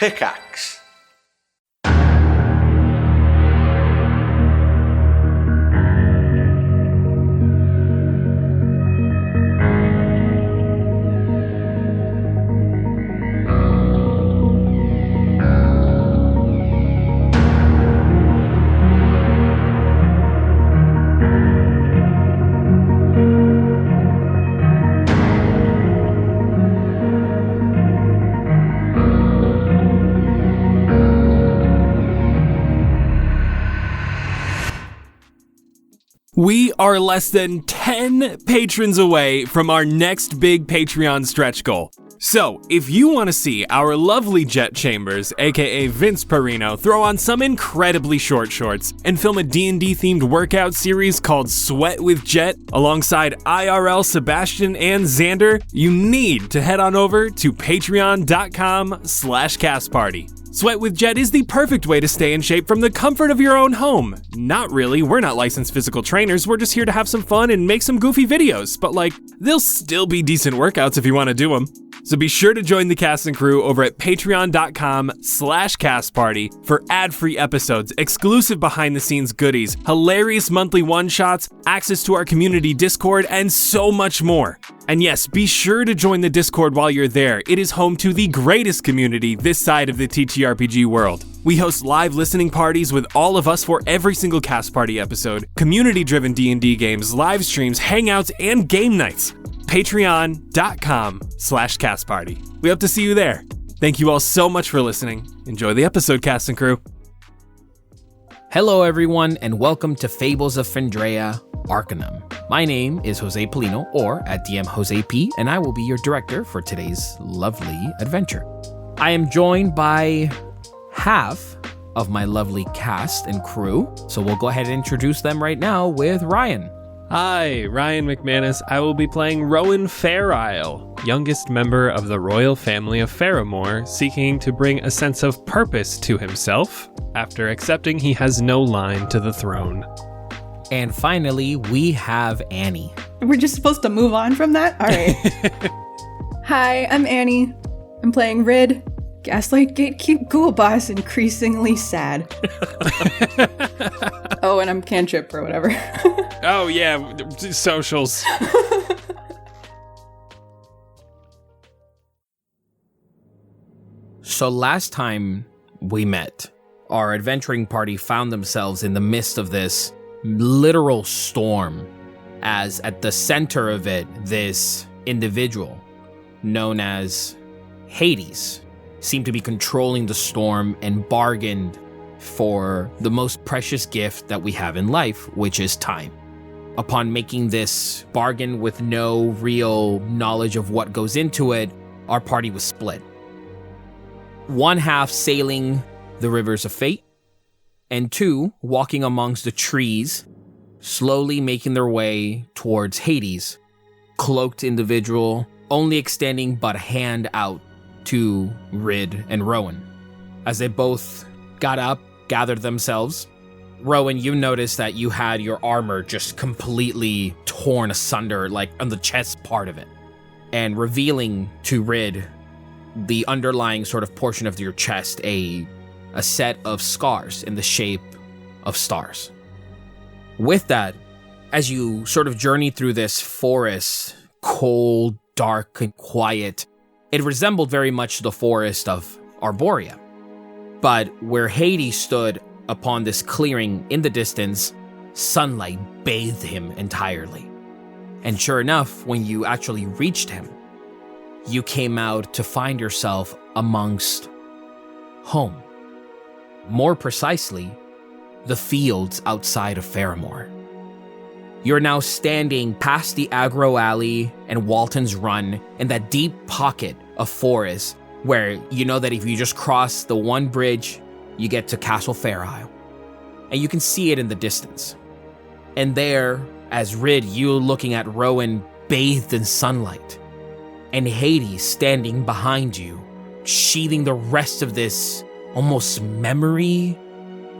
Pickaxe. We are less than 10 patrons away from our next big Patreon stretch goal. So, if you want to see our lovely Jet Chambers, aka Vince Perino, throw on some incredibly short shorts and film a D&D themed workout series called Sweat with Jet alongside IRL Sebastian and Xander, you need to head on over to patreon.com/castparty. Sweat with Jet is the perfect way to stay in shape from the comfort of your own home. Not really, we're not licensed physical trainers, we're just here to have some fun and make some goofy videos, but they'll still be decent workouts if you want to do them. So be sure to join the cast and crew over at patreon.com/castparty for ad-free episodes, exclusive behind-the-scenes goodies, hilarious monthly one-shots, access to our community Discord, and so much more. And yes, be sure to join the Discord while you're there. It is home to the greatest community this side of the TTRPG world. We host live listening parties with all of us for every single Cast Party episode, community-driven D&D games, live streams, hangouts, and game nights. Patreon.com/castparty. We hope to see you there. Thank you all so much for listening. Enjoy the episode, cast and crew. Hello everyone, and welcome to Fables of Fendraeya, Arcanum. My name is Jose Polino, or at DM Jose P, and I will be your director for today's lovely adventure. I am joined by half of my lovely cast and crew, so we'll go ahead and introduce them right now with Ryan. Hi, Ryan McManus. I will be playing Rowan Fairisle, youngest member of the royal family of Faramore, seeking to bring a sense of purpose to himself after accepting he has no line to the throne. And finally, we have Annie. We're just supposed to move on from that? All right. Hi, I'm Annie. I'm playing Rid, Gaslight Gatekeep Ghoul Boss, increasingly sad. Oh, and I'm Cantrip or whatever. Oh, yeah, socials. So last time we met, our adventuring party found themselves in the midst of this literal storm, as at the center of it, this individual known as Hades seemed to be controlling the storm and bargained for the most precious gift that we have in life, which is time. Upon making this bargain with no real knowledge of what goes into it, our party was split. One half sailing the rivers of fate, and two walking amongst the trees, slowly making their way towards Hades, cloaked individual, only extending but a hand out to Rid and Rowan. As they both got up, gathered themselves, Rowan, you noticed that you had your armor just completely torn asunder, on the chest part of it, and revealing to Rid the underlying sort of portion of your chest, a set of scars in the shape of stars. With that, as you sort of journey through this forest, cold, dark, and quiet, it resembled very much the forest of Arborea. But where Hades stood upon this clearing in the distance, sunlight bathed him entirely. And sure enough, when you actually reached him, you came out to find yourself amongst home. More precisely, the fields outside of Faramore. You're now standing past the Agro Alley and Walton's Run in that deep pocket of forest where you know that if you just cross the one bridge, you get to Castle Fairisle. And you can see it in the distance. And there, as Rid, you looking at Rowan bathed in sunlight, and Hades standing behind you, sheathing the rest of this almost memory,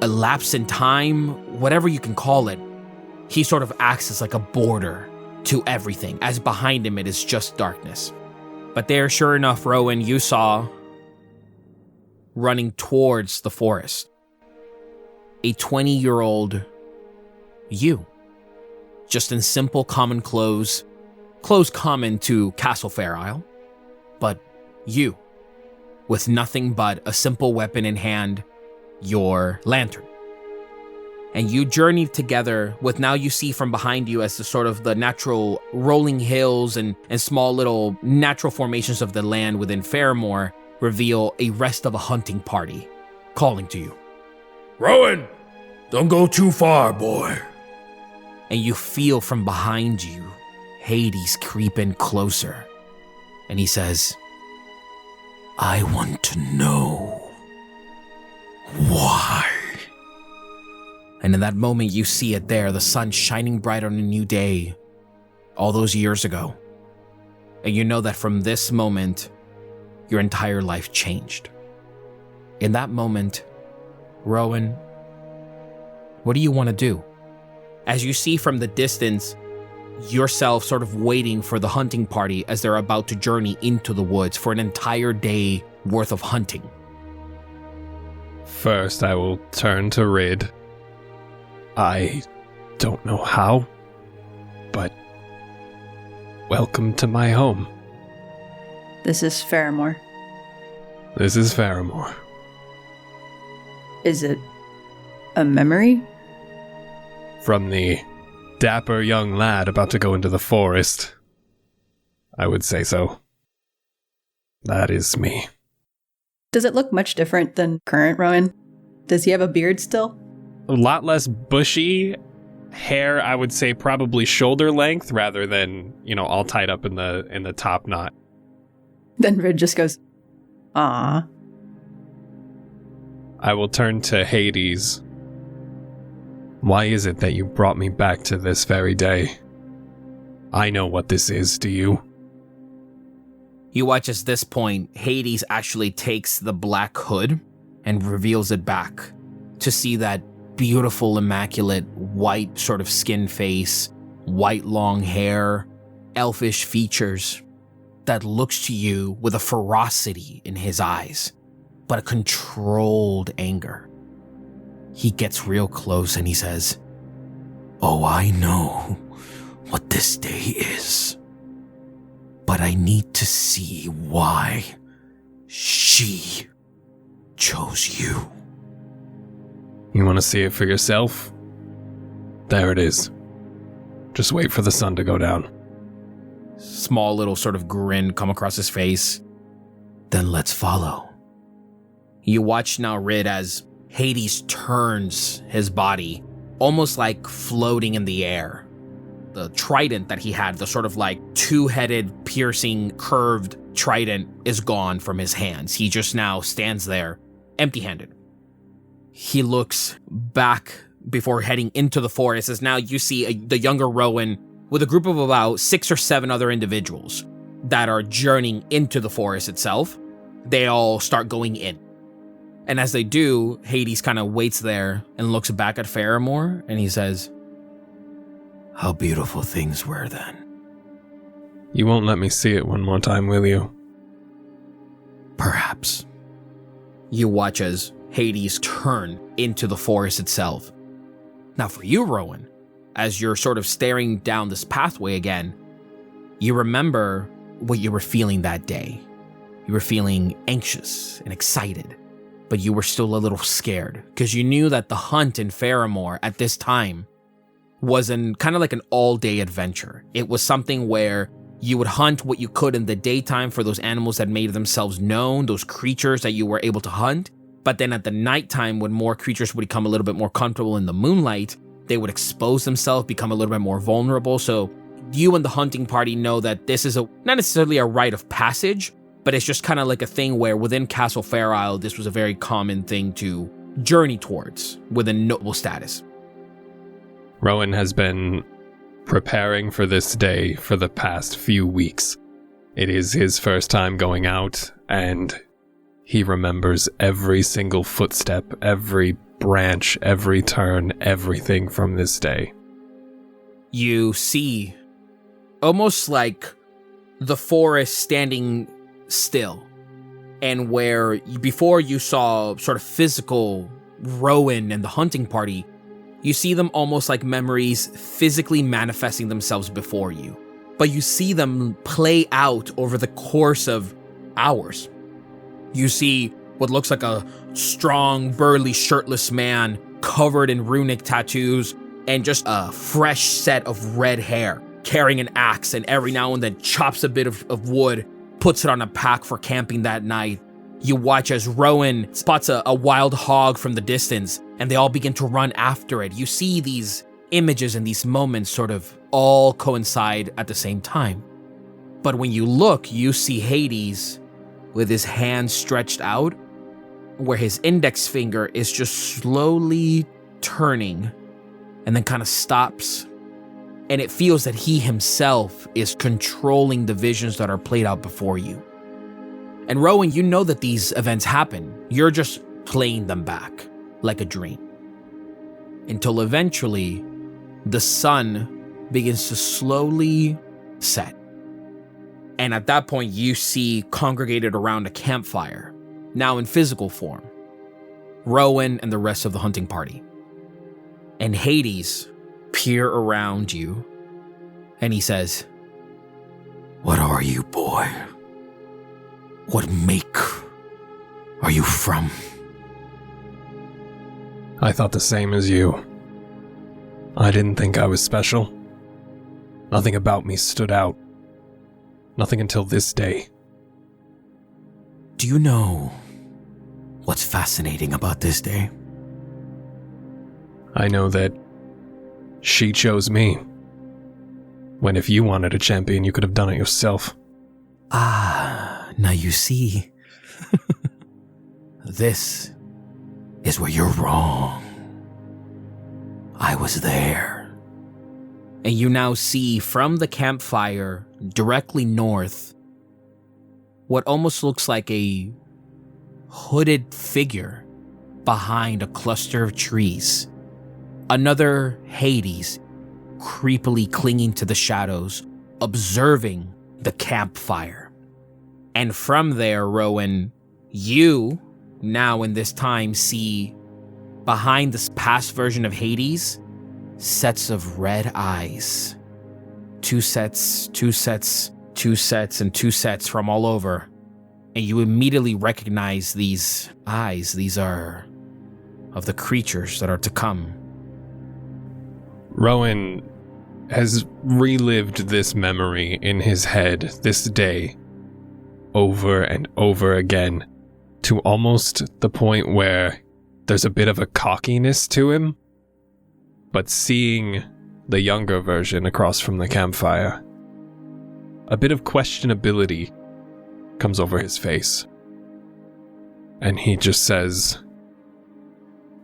a lapse in time, whatever you can call it. He sort of acts as like a border to everything, as behind him it is just darkness. But there, sure enough, Rowan, you saw running towards the forest. A 20-year-old you, just in simple common clothes common to Castle Fairisle, but you, with nothing but a simple weapon in hand, your lantern. And you journey together with, now you see from behind you as the sort of the natural rolling hills and small little natural formations of the land within Fairmore reveal a rest of a hunting party calling to you. Rowan, don't go too far, boy. And you feel from behind you Hades creep in closer. And he says, I want to know why. And in that moment, you see it there, the sun shining bright on a new day, all those years ago. And you know that from this moment, your entire life changed. In that moment, Rowan, what do you want to do? As you see from the distance, yourself sort of waiting for the hunting party as they're about to journey into the woods for an entire day worth of hunting. First, I will turn to Rid. I don't know how, but welcome to my home. This is Fairmore. This is Fairmore. Is it a memory? From the dapper young lad about to go into the forest, I would say so. That is me. Does it look much different than current Rowan? Does he have a beard still? A lot less bushy hair, I would say probably shoulder length rather than, all tied up in the top knot. Then Rid just goes, "Ah." I will turn to Hades. Why is it that you brought me back to this very day? I know what this is, do you? You watch as this point, Hades actually takes the black hood and reveals it back to see that beautiful, immaculate, white sort of skin face, white long hair, elfish features that looks to you with a ferocity in his eyes, but a controlled anger. He gets real close and he says, "Oh, I know what this day is, but I need to see why she chose you." You want to see it for yourself? There it is. Just wait for the sun to go down. Small little sort of grin come across his face. Then let's follow. You watch now Rid as Hades turns his body, almost like floating in the air. The trident that he had, the sort of like two-headed, piercing, curved trident is gone from his hands. He just now stands there, empty-handed. He looks back before heading into the forest as now you see the younger Rowan with a group of about 6 or 7 other individuals that are journeying into the forest itself. They all start going in. And as they do, Hades kind of waits there and looks back at Faramore and he says, "How beautiful things were then." You won't let me see it one more time, will you? Perhaps. You watch as Hades turn into the forest itself. Now for you, Rowan, as you're sort of staring down this pathway again, you remember what you were feeling that day. You were feeling anxious and excited, but you were still a little scared because you knew that the hunt in Faramore at this time was kind of like an all-day adventure. It was something where you would hunt what you could in the daytime for those animals that made themselves known, those creatures that you were able to hunt. But then at the nighttime, when more creatures would become a little bit more comfortable in the moonlight, they would expose themselves, become a little bit more vulnerable. So you and the hunting party know that this is not necessarily a rite of passage, but it's just kind of like a thing where within Castle Fairisle, this was a very common thing to journey towards with a noble status. Rowan has been preparing for this day for the past few weeks. It is his first time going out, and he remembers every single footstep, every branch, every turn, everything from this day. You see almost like the forest standing still And where before you saw sort of physical Rowan and the hunting party, you see them almost like memories physically manifesting themselves before you. But you see them play out over the course of hours. You see what looks like a strong, burly, shirtless man covered in runic tattoos and just a fresh set of red hair, carrying an axe, and every now and then chops a bit of wood, puts it on a pack for camping that night. You watch as Rowan spots a wild hog from the distance, and they all begin to run after it. You see these images and these moments sort of all coincide at the same time. But when you look, you see Hades with his hand stretched out, where his index finger is just slowly turning and then kind of stops. And it feels that he himself is controlling the visions that are played out before you. And Rowan, you know that these events happen. You're just playing them back like a dream. Until eventually, the sun begins to slowly set. And at that point, you see congregated around a campfire, now in physical form, Rowan and the rest of the hunting party. And Hades peer around you, and he says, What are you, boy? What make are you from? I thought the same as you. I didn't think I was special. Nothing about me stood out. Nothing until this day. Do you know what's fascinating about this day? I know that she chose me. When if you wanted a champion, you could have done it yourself. Now you see. This is where you're wrong. I was there. and you now see from the campfire directly north what almost looks like a hooded figure behind a cluster of trees. Another Hades, creepily clinging to the shadows, observing the campfire. And from there, Rowan, you now in this time see behind this past version of Hades, sets of red eyes. Two sets, and two sets from all over. And you immediately recognize these eyes. These are of the creatures that are to come. Rowan has relived this memory in his head this day over and over again to almost the point where there's a bit of a cockiness to him. But seeing the younger version across from the campfire, a bit of questionability comes over his face. And he just says,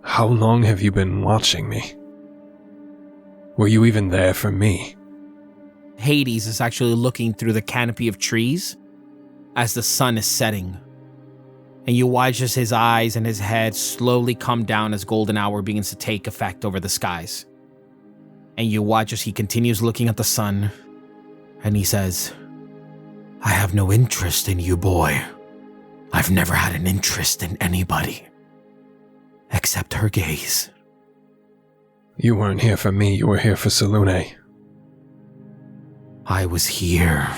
"How long have you been watching me? Were you even there for me?" Hades is actually looking through the canopy of trees as the sun is setting. And you watch as his eyes and his head slowly come down as golden hour begins to take effect over the skies. And you watch as he continues looking at the sun, and he says, I have no interest in you, boy. I've never had an interest in anybody. Except her gaze. You weren't here for me, you were here for Selune. I was here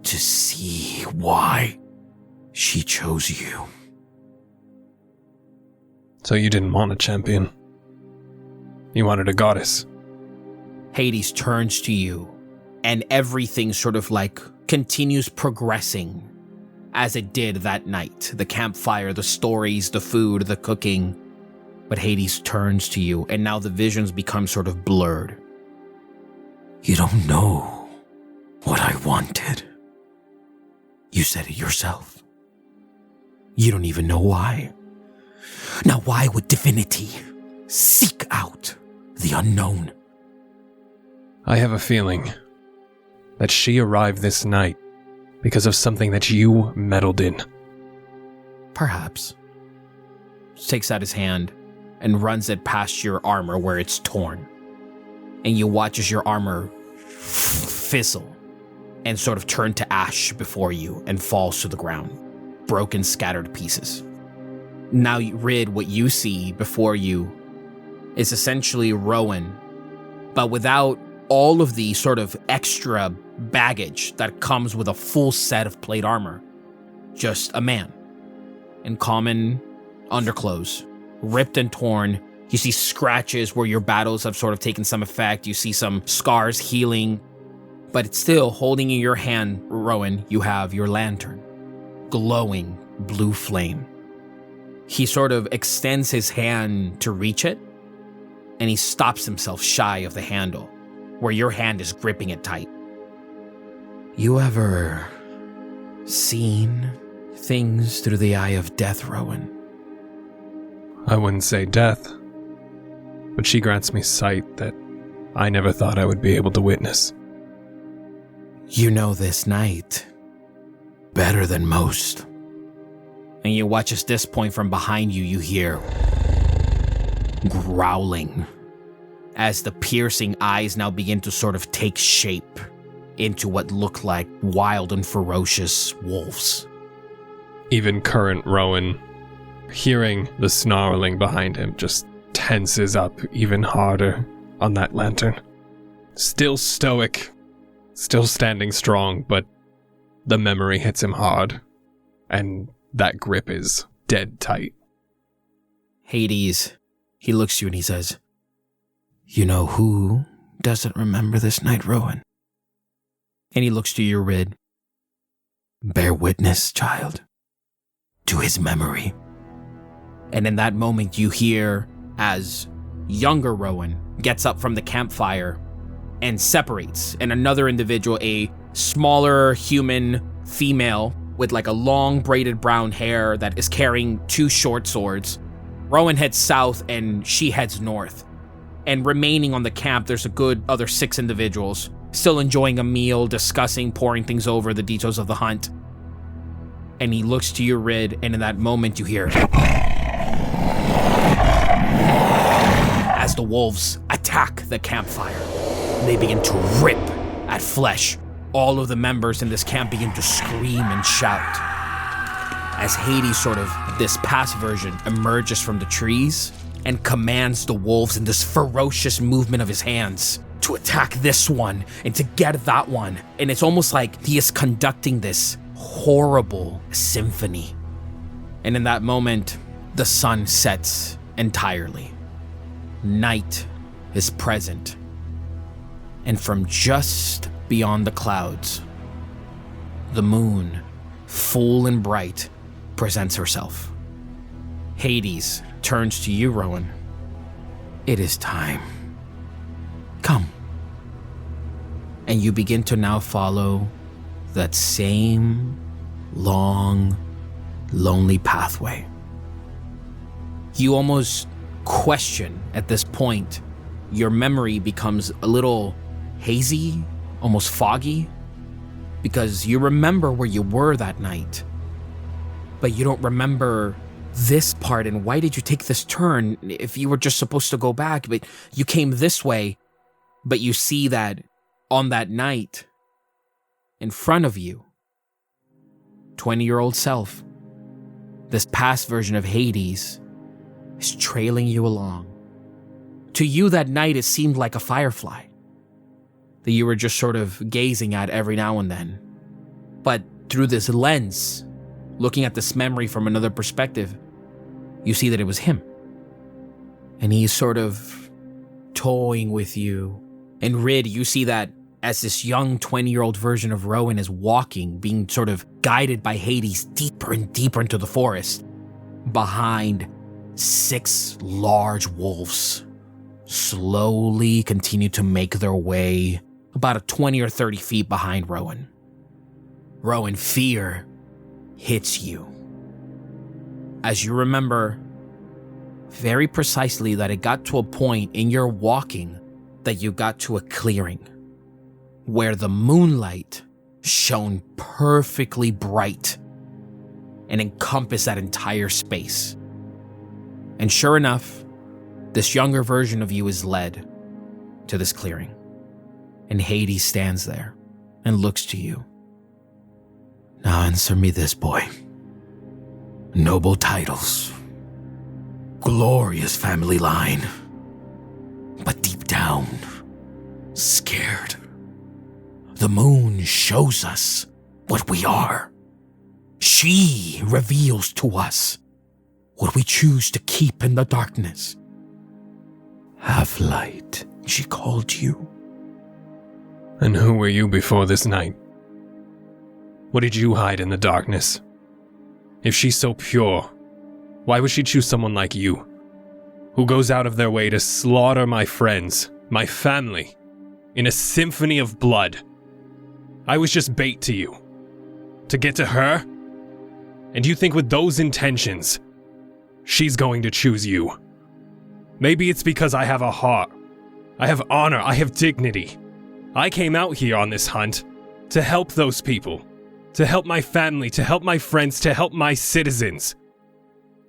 to see why she chose you. So you didn't want a champion. You wanted a goddess. Hades turns to you, and everything sort of like continues progressing as it did that night. The campfire, the stories, the food, the cooking. But Hades turns to you, and now the visions become sort of blurred. You don't know what I wanted. You said it yourself. You don't even know why. Now why would divinity seek out the unknown? I have a feeling that she arrived this night because of something that you meddled in. Perhaps. Takes out his hand and runs it past your armor where it's torn. And you watch as your armor fizzle and sort of turn to ash before you and falls to the ground. broken, scattered pieces. Now, Rid, what you see before you is essentially Rowan, but without all of the sort of extra baggage that comes with a full set of plate armor. Just a man in common underclothes, ripped and torn. You see scratches where your battles have sort of taken some effect. You see some scars healing, but it's still holding in your hand, Rowan, you have your lantern, glowing blue flame. He sort of extends his hand to reach it, and he stops himself shy of the handle, where your hand is gripping it tight. You ever seen things through the eye of death, Rowan? I wouldn't say death, but she grants me sight that I never thought I would be able to witness. You know this night better than most. And you watch as this point from behind you, you hear growling as the piercing eyes now begin to sort of take shape into what look like wild and ferocious wolves. Even current Rowan, hearing the snarling behind him, just tenses up even harder on that lantern. Still stoic, still standing strong, but the memory hits him hard, and that grip is dead tight. Hades, he looks at you and he says, "You know who doesn't remember this night, Rowan?" And he looks to you, Rid. "Bear witness, child, to his memory." And in that moment, you hear as younger Rowan gets up from the campfire and separates, and another individual, a smaller human female with like a long braided brown hair that is carrying two short swords. Rowan heads south and she heads north. And remaining on the camp, there's a good other 6 individuals, still enjoying a meal, discussing, pouring things over, the details of the hunt. And he looks to you, Rid, and in that moment you hear as the wolves attack the campfire. They begin to rip at flesh. All of the members in this camp begin to scream and shout. As Hades, sort of this past version, emerges from the trees and commands the wolves in this ferocious movement of his hands to attack this one and to get that one. And it's almost like he is conducting this horrible symphony. And in that moment, the sun sets entirely. Night is present. And from just beyond the clouds, the moon, full and bright, presents herself. Hades turns to you, Rowan. "It is time. Come." And you begin to now follow that same long, lonely pathway. You almost question at this point. Your memory becomes a little hazy, almost foggy, because you remember where you were that night, but you don't remember this part. And why did you take this turn if you were just supposed to go back? But you came this way. But you see that on that night, in front of you, 20-year-old self, this past version of Hades, is trailing you along. To you that night, it seemed like a firefly that you were just sort of gazing at every now and then. But through this lens, looking at this memory from another perspective, you see that it was him. And he's sort of toying with you. And Rid, you see that as this young 20-year-old version of Rowan is walking, being sort of guided by Hades deeper and deeper into the forest, behind 6 large wolves slowly continue to make their way about a 20 or 30 feet behind Rowan. Rowan, fear hits you as you remember very precisely that it got to a point in your walking that you got to a clearing where the moonlight shone perfectly bright and encompassed that entire space. And sure enough, this younger version of you is led to this clearing. And Hades stands there and looks to you. "Now answer me this, boy. Noble titles. Glorious family line. But deep down, scared. The moon shows us what we are. She reveals to us what we choose to keep in the darkness. Have light, she called you. And who were you before this night? What did you hide in the darkness? If she's so pure, why would she choose someone like you, who goes out of their way to slaughter my friends, my family, in a symphony of blood? I was just bait to you, to get to her? And you think with those intentions, she's going to choose you? Maybe it's because I have a heart, I have honor, I have dignity. I came out here on this hunt to help those people, to help my family, to help my friends, to help my citizens.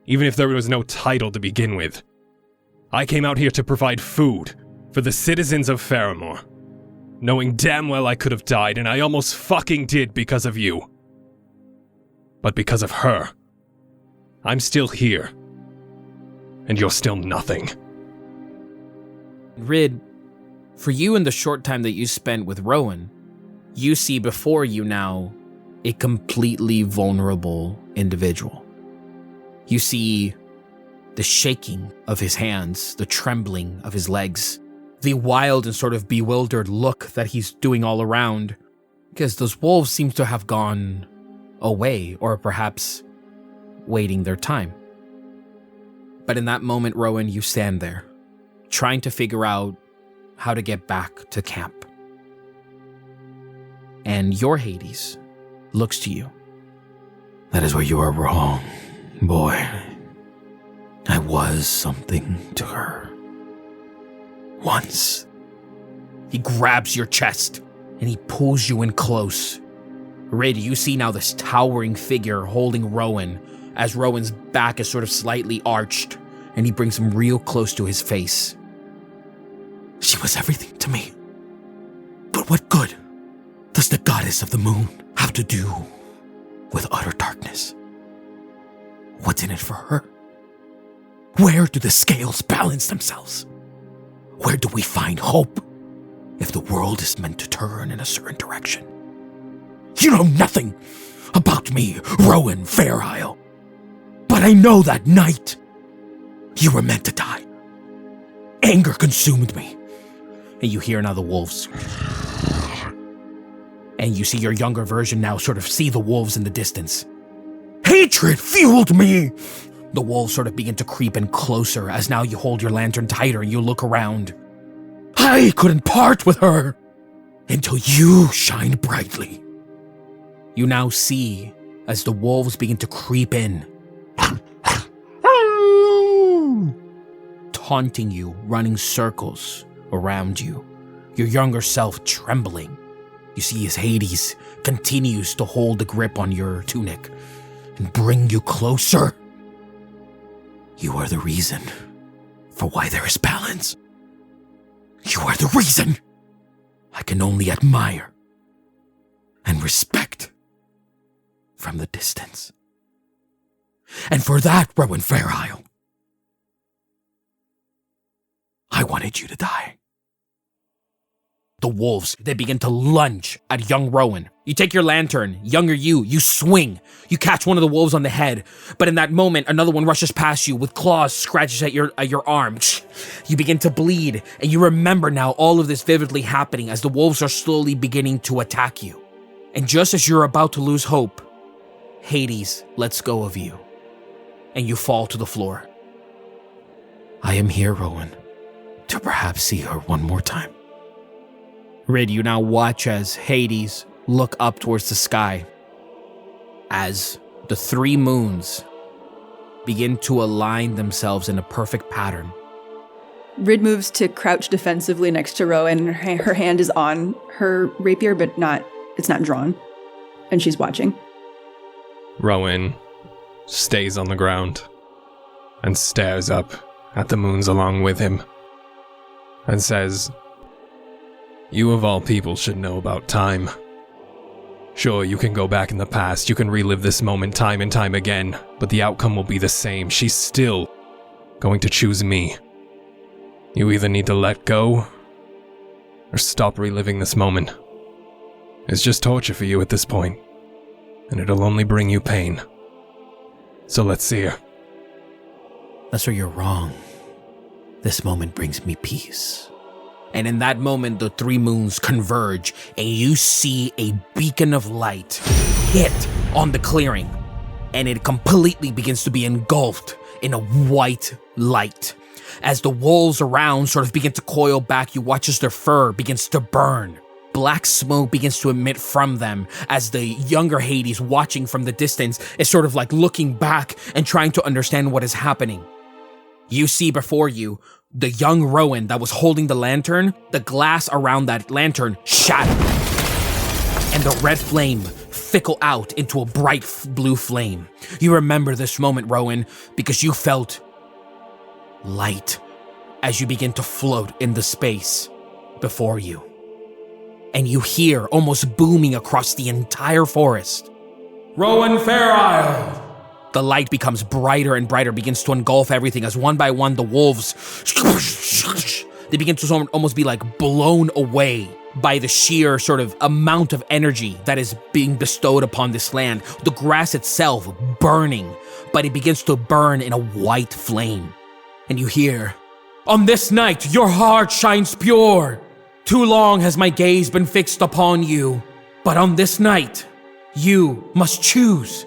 Even if there was no title to begin with. I came out here to provide food for the citizens of Faramore, knowing damn well I could have died, and I almost fucking did because of you. But because of her, I'm still here, and you're still nothing. Rid, for you in the short time that you spent with Rowan, you see before you now a completely vulnerable individual. You see the shaking of his hands, the trembling of his legs, the wild and sort of bewildered look that he's doing all around, because those wolves seem to have gone away, or perhaps waiting their time. But in that moment, Rowan, you stand there, trying to figure out how to get back to camp. And your Hades looks to you. That is where you are wrong, boy. I was something to her. Once. He grabs your chest and he pulls you in close. Rid, you see now this towering figure holding Rowan as Rowan's back is sort of slightly arched, and he brings him real close to his face. She was everything to me. But what good does the goddess of the moon have to do with utter darkness? What's in it for her? Where do the scales balance themselves? Where do we find hope if the world is meant to turn in a certain direction? You know nothing about me, Rowan Fairisle. But I know that night you were meant to die. Anger consumed me. And you hear now the wolves. And you see your younger version now sort of see the wolves in the distance. Hatred fueled me. The wolves sort of begin to creep in closer as now you hold your lantern tighter and you look around. I couldn't part with her until you shined brightly. You now see as the wolves begin to creep in, taunting you, running circles around you, your younger self trembling. You see as Hades continues to hold the grip on your tunic and bring you closer. You are the reason for why there is balance. You are the reason I can only admire and respect from the distance. And for that, Rowan Fairisle, I wanted you to die. The wolves, they begin to lunge at young Rowan. You take your lantern, younger you swing. You catch one of the wolves on the head, but in that moment, another one rushes past you with claws, scratches at your arm. You begin to bleed, and you remember now all of this vividly happening as the wolves are slowly beginning to attack you. And just as you're about to lose hope, Hades lets go of you, and you fall to the floor. I am here, Rowan, to perhaps see her one more time. Rid, you now watch as Hades look up towards the sky, as the three moons begin to align themselves in a perfect pattern. Rid moves to crouch defensively next to Rowan, and her hand is on her rapier, but it's not drawn, and she's watching. Rowan stays on the ground and stares up at the moons along with him and says, "You of all people should know about time. Sure, you can go back in the past, you can relive this moment time and time again, but the outcome will be the same. She's still going to choose me. You either need to let go, or stop reliving this moment. It's just torture for you at this point, and it'll only bring you pain. So let's see her. That's where you're wrong. This moment brings me peace. And in that moment, the three moons converge, and you see a beacon of light hit on the clearing, and it completely begins to be engulfed in a white light. As the wolves around sort of begin to coil back, you watch as their fur begins to burn. Black smoke begins to emit from them as the younger Hades, watching from the distance, is sort of like looking back and trying to understand what is happening. You see before you the young Rowan that was holding the lantern. The glass around that lantern shattered, and the red flame fickle out into a bright blue flame. You remember this moment, Rowan, because you felt light as you begin to float in the space before you. And you hear, almost booming across the entire forest, "Rowan Fairisle!" The light becomes brighter and brighter, begins to engulf everything as one by one the wolves, they begin to almost be like blown away by the sheer sort of amount of energy that is being bestowed upon this land. The grass itself burning, but it begins to burn in a white flame. And you hear, "On this night, your heart shines pure. Too long has my gaze been fixed upon you, but on this night, you must choose."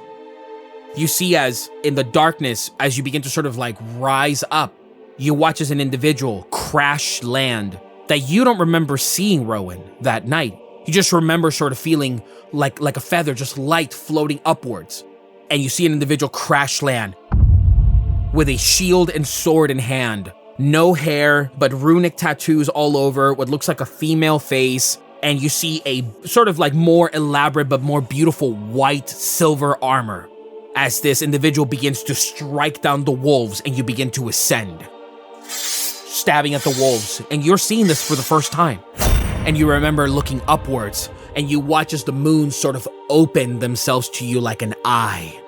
You see as in the darkness, as you begin to sort of like rise up, you watch as an individual crash land that you don't remember seeing Rowan that night. You just remember sort of feeling like a feather, just light floating upwards. And you see an individual crash land with a shield and sword in hand. No hair, but runic tattoos all over, what looks like a female face. And you see a sort of like more elaborate but more beautiful white silver armor. As this individual begins to strike down the wolves and you begin to ascend, stabbing at the wolves. And you're seeing this for the first time. And you remember looking upwards and you watch as the moons sort of open themselves to you like an eye.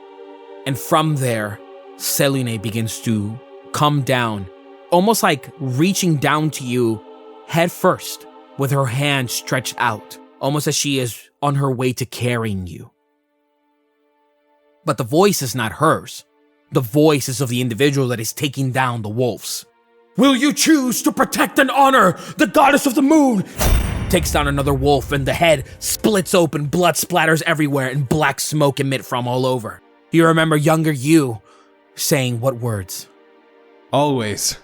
And from there, Selene begins to come down, almost like reaching down to you head first with her hand stretched out, almost as she is on her way to carrying you. But the voice is not hers. The voice is of the individual that is taking down the wolves. "Will you choose to protect and honor the goddess of the moon?" Takes down another wolf and the head splits open, blood splatters everywhere and black smoke emit from all over. You remember younger you saying what words? Always.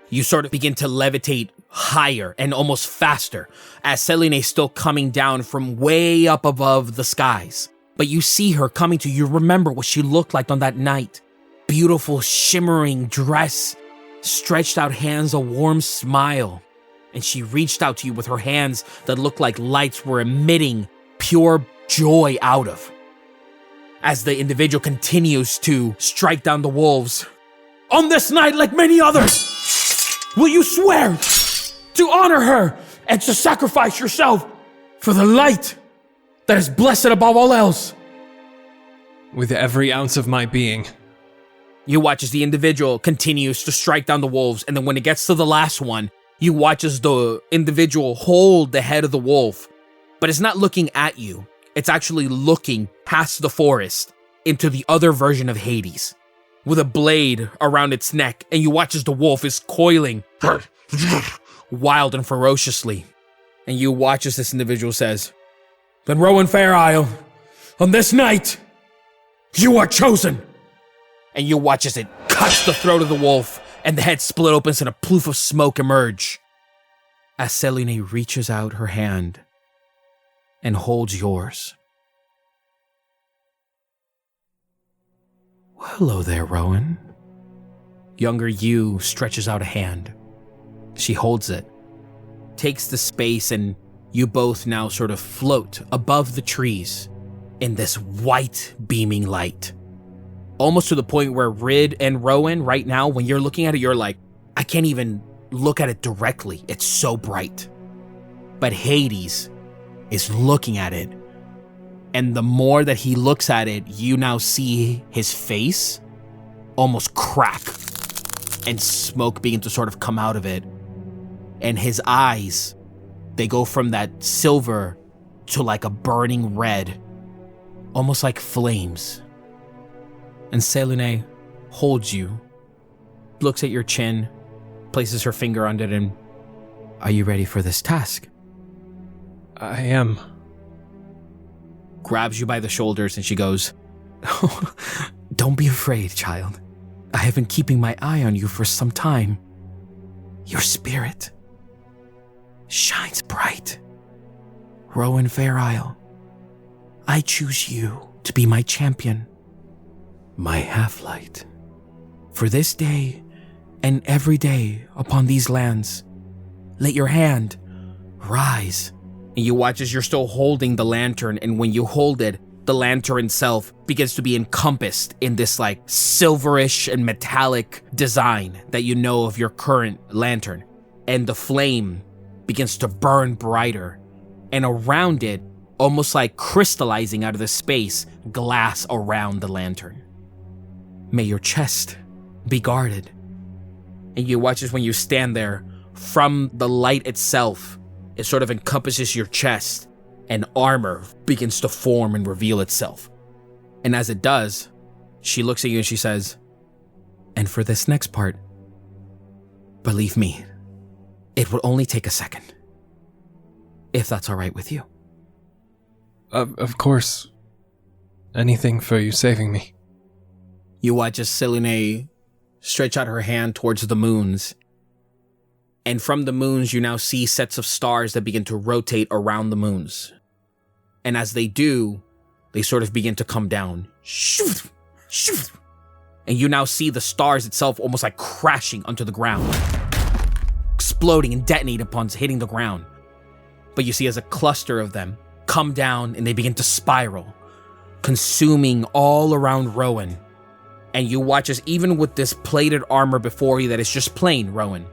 You sort of begin to levitate higher and almost faster as Selene is still coming down from way up above the skies. But you see her coming to you. Remember what she looked like on that night. Beautiful, shimmering dress, stretched out hands, a warm smile. And she reached out to you with her hands that looked like lights were emitting pure joy out of. As the individual continues to strike down the wolves. "On this night, like many others, will you swear to honor her and to sacrifice yourself for the light that is blessed above all else?" With every ounce of my being. You watch as the individual continues to strike down the wolves, and then when it gets to the last one, you watch as the individual hold the head of the wolf, but it's not looking at you. It's actually looking past the forest into the other version of Hades, with a blade around its neck, and you watch as the wolf is coiling wild and ferociously. And you watch as this individual says, "Then Rowan Fairisle, on this night, you are chosen." And you watch as it cuts the throat of the wolf and the head split opens and a poof of smoke emerge. As Selene reaches out her hand and holds yours. Well, hello there, Rowan. Younger you stretches out a hand. She holds it, takes the space, and you both now sort of float above the trees in this white beaming light. Almost to the point where Rid and Rowan, right now, when you're looking at it, you're like, I can't even look at it directly. It's so bright. But Hades is looking at it And the more that he looks at it, you now see his face almost crack and smoke begin to sort of come out of it. And his eyes, they go from that silver to like a burning red, almost like flames. And Selune holds you, looks at your chin, places her finger on it, and, "Are you ready for this task?" I am. Grabs you by the shoulders and she goes, "Oh, don't be afraid, child. I have been keeping my eye on you for some time. Your spirit shines bright. Rowan Fairisle, I choose you to be my champion, my half-light. For this day and every day upon these lands, let your hand rise." And you watch as you're still holding the lantern, and when you hold it, the lantern itself begins to be encompassed in this like silverish and metallic design that you know of your current lantern. And the flame begins to burn brighter, and around it, almost like crystallizing out of the space, glass around the lantern. May your chest be guarded. And you watch as when you stand there, from the light itself, it sort of encompasses your chest, and armor begins to form and reveal itself. And as it does, she looks at you and she says, "And for this next part, believe me, it will only take a second. If that's all right with you." Of course. Anything for you saving me. You watch as Selene stretch out her hand towards the moons. And from the moons, you now see sets of stars that begin to rotate around the moons. And as they do, they sort of begin to come down. And you now see the stars itself almost like crashing onto the ground, exploding and detonate upon hitting the ground. But you see as a cluster of them come down and they begin to spiral, consuming all around Rowan. And you watch as even with this plated armor before you that is just plain Rowan,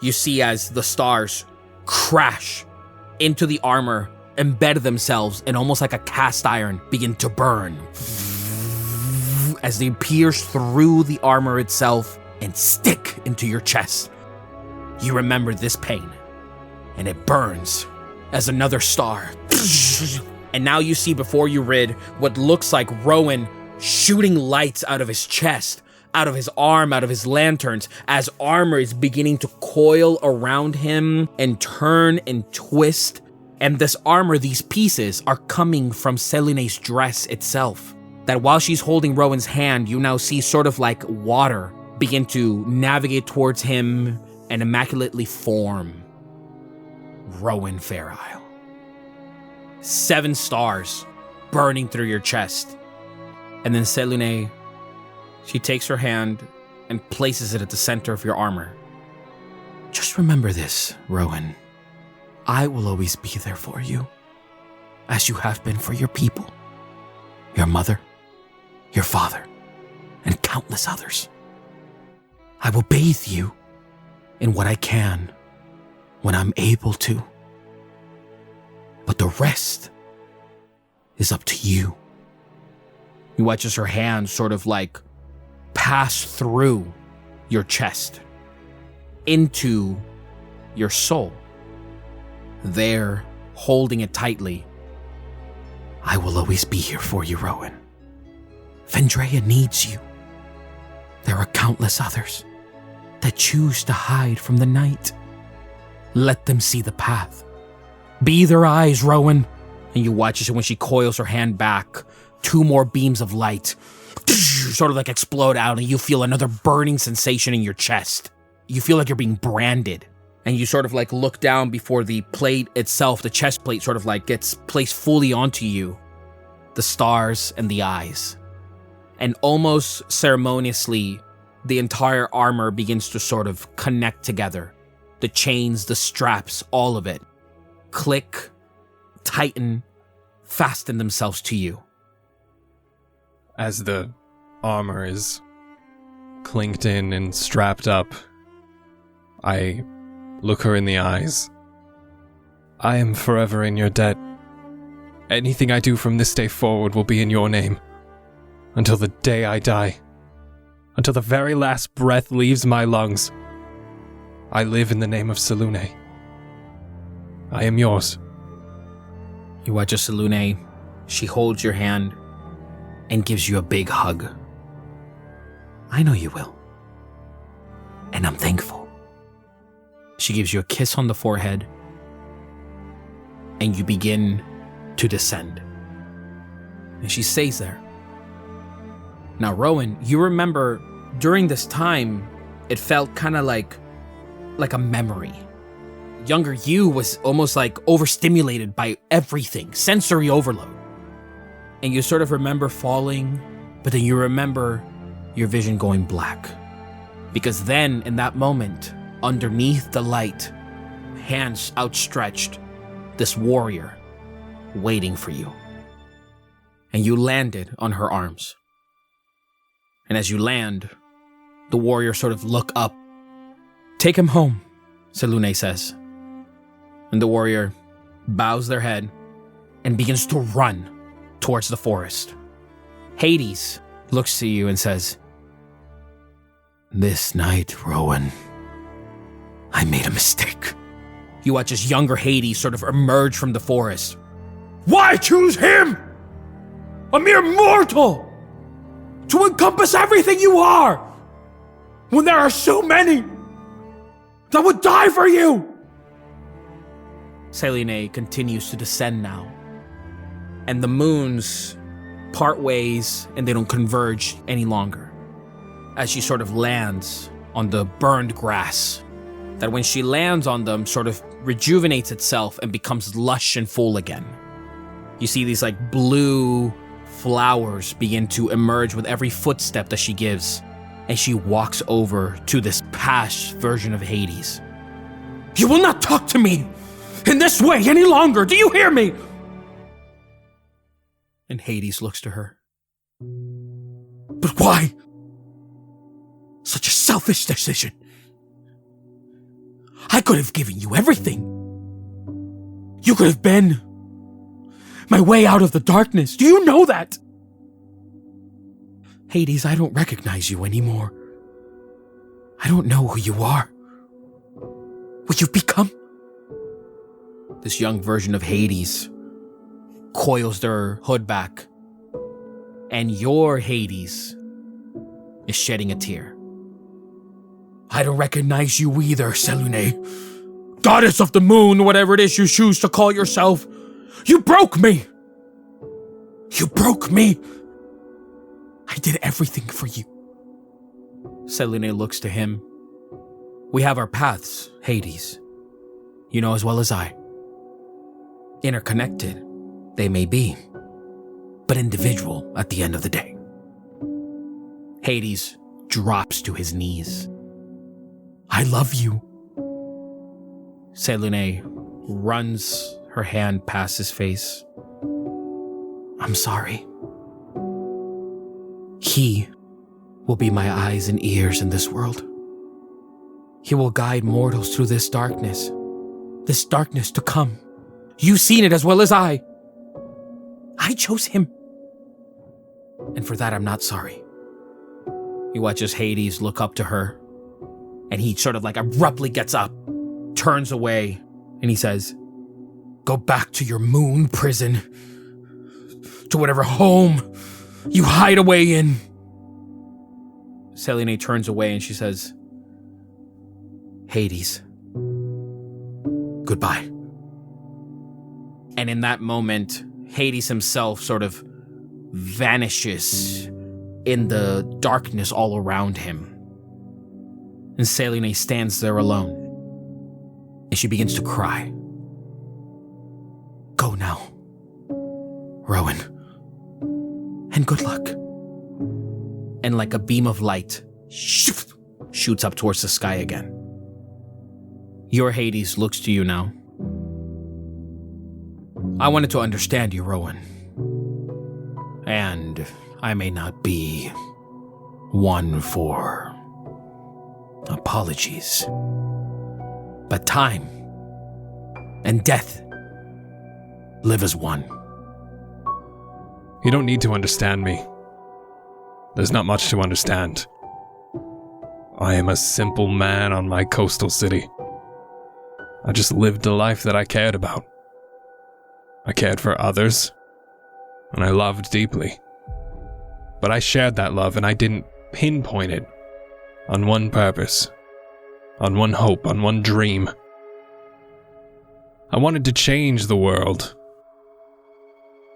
you see as the stars crash into the armor, embed themselves, and almost like a cast iron begin to burn as they pierce through the armor itself and stick into your chest. You remember this pain, and it burns as another star. And now you see before you, Rid, what looks like Rowan shooting lights out of his chest, out of his arm, out of his lanterns, as armor is beginning to coil around him and turn and twist. And this armor, these pieces, are coming from Selene's dress itself. That while she's holding Rowan's hand, you now see sort of like water begin to navigate towards him and immaculately form Rowan Fairisle. 7 stars burning through your chest. And then Selene, she takes her hand and places it at the center of your armor. "Just remember this, Rowan. I will always be there for you, as you have been for your people, your mother, your father, and countless others. I will bathe you in what I can when I'm able to. But the rest is up to you." You watch as her hand sort of like pass through your chest into your soul. There, holding it tightly. "I will always be here for you, Rowan. Fendraeya needs you. There are countless others that choose to hide from the night. Let them see the path. Be their eyes, Rowan." And you watch as when she coils her hand back, 2 more beams of light sort of like explode out, and you feel another burning sensation in your chest. You feel like you're being branded. And you sort of like look down before the plate itself, the chest plate sort of like gets placed fully onto you. The stars and the eyes. And almost ceremoniously, the entire armor begins to sort of connect together. The chains, the straps, all of it. Click, tighten, fasten themselves to you. As the armor is clinked in and strapped up, I look her in the eyes. "I am forever in your debt. anything I do from this day forward will be in your name. Until the day I die. Until the very last breath leaves my lungs. I live in the name of Selune. I am yours. You watch as Selune, she holds your hand and gives you a big hug. I know you will. And I'm thankful. She gives you a kiss on the forehead, and you begin to descend. And she stays there. Now, Rowan, you remember during this time, it felt kind of like a memory. Younger you was almost like overstimulated by everything, sensory overload. And you sort of remember falling, but then you remember your vision going black. Because then, in that moment, underneath the light, hands outstretched, this warrior waiting for you. And you landed on her arms. And as you land, the warrior sort of look up. Take him home, Selune says. And the warrior bows their head and begins to run towards the forest. Hades looks to you and says, This night, Rowan, I made a mistake. You watch as younger Hades sort of emerge from the forest. Why choose him? A mere mortal! To encompass everything you are! When there are so many that would die for you! Selene continues to descend now. And the moons part ways and they don't converge any longer. As she sort of lands on the burned grass, that when she lands on them sort of rejuvenates itself and becomes lush and full again. You see these like blue flowers begin to emerge with every footstep that she gives, and she walks over to this past version of Hades. You will not talk to me in this way any longer, do you hear me? And Hades looks to her. But why? Such a selfish decision. I could have given you everything. You could have been my way out of the darkness. Do you know that? Hades, I don't recognize you anymore. I don't know who you are. What you've become. This young version of Hades coils their hood back, and your Hades is shedding a tear. I don't recognize you either, Selune. Goddess of the moon, whatever it is you choose to call yourself. You broke me! You broke me! I did everything for you. Selune looks to him. We have our paths, Hades. You know as well as I. Interconnected, they may be, but individual at the end of the day. Hades drops to his knees. I love you. Selune runs her hand past his face. I'm sorry. He will be my eyes and ears in this world. He will guide mortals through this darkness to come. You've seen it as well as I. I chose him. And for that, I'm not sorry. You watch as Hades look up to her, and he sort of like abruptly gets up, turns away, and he says, go back to your moon prison, to whatever home you hide away in. Selene turns away and she says, Hades, goodbye. And in that moment, Hades himself sort of vanishes in the darkness all around him. And Selene stands there alone. And she begins to cry. Go now, Rowan. And good luck. And like a beam of light, shoots up towards the sky again. Your Hades looks to you now. I wanted to understand you, Rowan. And I may not be one for apologies. But time and death live as one. You don't need to understand me. There's not much to understand. I am a simple man on my coastal city. I just lived the life that I cared about. I cared for others, and I loved deeply. But I shared that love, and I didn't pinpoint it on one purpose, on one hope, on one dream. I wanted to change the world,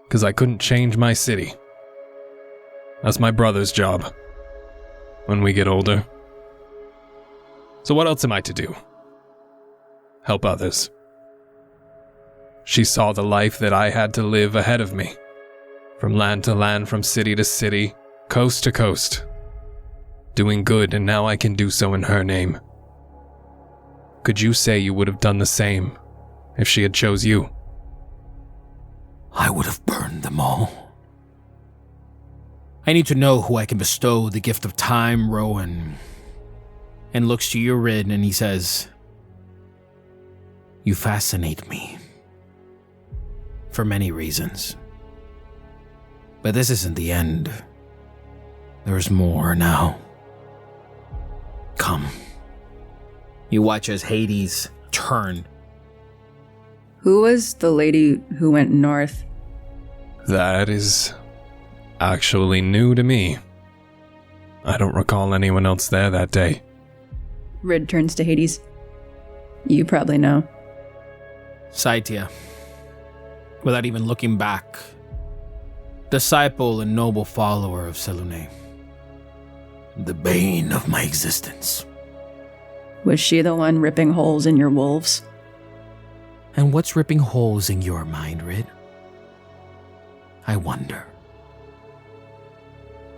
because I couldn't change my city. That's my brother's job, when we get older. So what else am I to do? Help others. She saw the life that I had to live ahead of me. From land to land, from city to city, coast to coast. Doing good, and now I can do so in her name. Could you say you would have done the same if she had chose you? I would have burned them all. I need to know who I can bestow the gift of time, Rowan. And looks to you, Rid, and he says, you fascinate me. For many reasons. But this isn't the end. There's more now. Come. You watch as Hades turn. Who was the lady who went north? That is actually new to me. I don't recall anyone else there that day. Rid turns to Hades. You probably know. Saitya, without even looking back, disciple and noble follower of Selûne. The bane of my existence. Was she the one ripping holes in your wolves? And what's ripping holes in your mind, Rid? I wonder.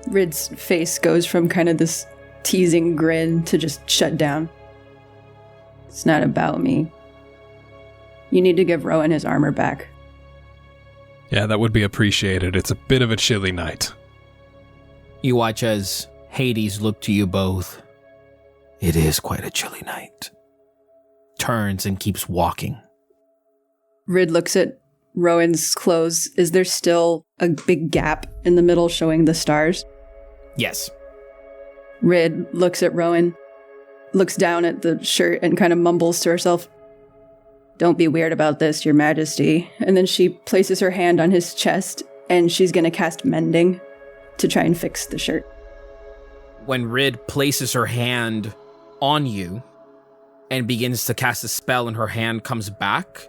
Rid's face goes from kind of this teasing grin to just shut down. It's not about me. You need to give Rowan his armor back. Yeah, that would be appreciated. It's a bit of a chilly night. You watch as Hades look to you both. It is quite a chilly night. Turns and keeps walking. Rid looks at Rowan's clothes. Is there still a big gap in the middle showing the stars? Yes. Rid looks at Rowan, looks down at the shirt and kind of mumbles to herself, "Don't be weird about this, Your Majesty." And then she places her hand on his chest and she's going to cast Mending to try and fix the shirt. When Rid places her hand on you and begins to cast a spell and her hand comes back,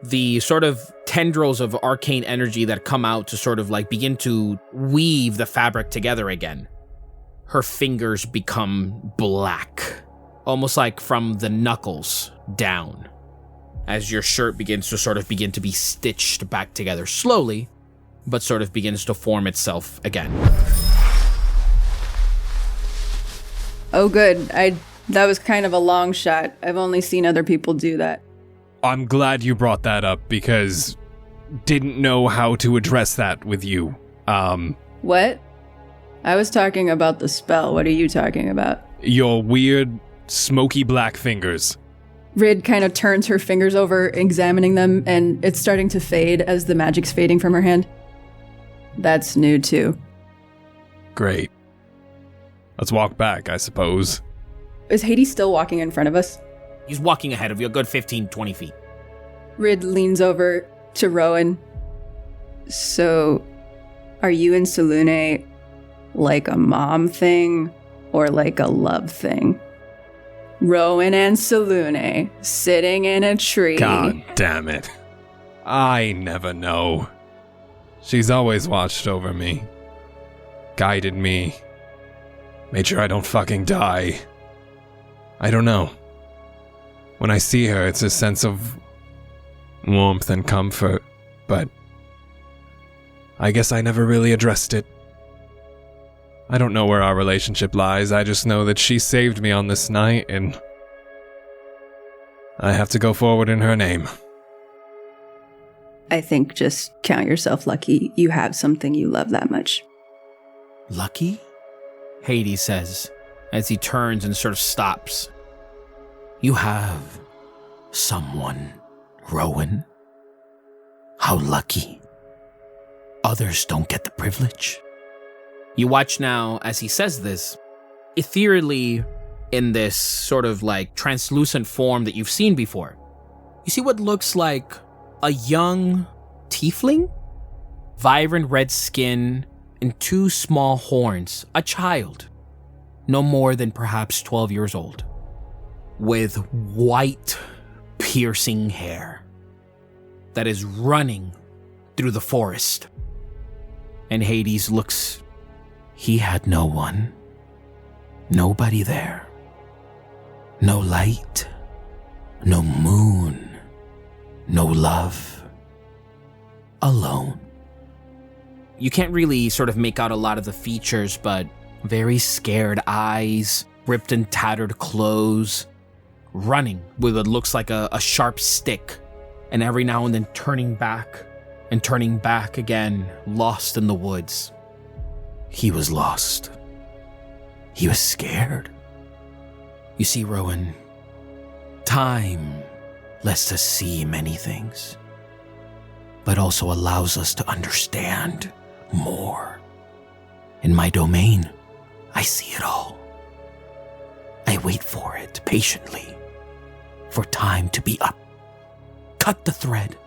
the sort of tendrils of arcane energy that come out to sort of like begin to weave the fabric together again. Her fingers become black, almost like from the knuckles down, as your shirt begins to be stitched back together slowly, but sort of begins to form itself again. Oh, good. That was kind of a long shot. I've only seen other people do that. I'm glad you brought that up because didn't know how to address that with you. What? I was talking about the spell. What are you talking about? Your weird, smoky black fingers. Rid kind of turns her fingers over, examining them, and it's starting to fade as the magic's fading from her hand. That's new too. Great. Let's walk back, I suppose. Is Hades still walking in front of us? He's walking ahead of you a good 15, 20 feet. Rid leans over to Rowan. So, are you and Selûne like a mom thing or like a love thing? Rowan and Selûne sitting in a tree. God damn it. I never know. She's always watched over me. Guided me. Made sure I don't fucking die. I don't know. When I see her, it's a sense of warmth and comfort, but I guess I never really addressed it. I don't know where our relationship lies, I just know that she saved me on this night, and I have to go forward in her name. I think just count yourself lucky you have something you love that much. Lucky? Hades says, as he turns and sort of stops. You have someone, Rowan. How lucky. Others don't get the privilege. You watch now as he says this, ethereally in this sort of like translucent form that you've seen before. You see what looks like a young tiefling? Vibrant red skin and 2 small horns, a child, no more than perhaps 12 years old, with white, piercing hair that is running through the forest. And Hades looks. He had no one. Nobody there. No light. No moon. No love. Alone. You can't really sort of make out a lot of the features, but very scared eyes, ripped and tattered clothes, running with what looks like a sharp stick, and every now and then turning back again, lost in the woods. He was lost. He was scared. You see, Rowan, time lets us see many things, but also allows us to understand more. In my domain, I see it all. I wait for it patiently, for time to be up, cut the thread,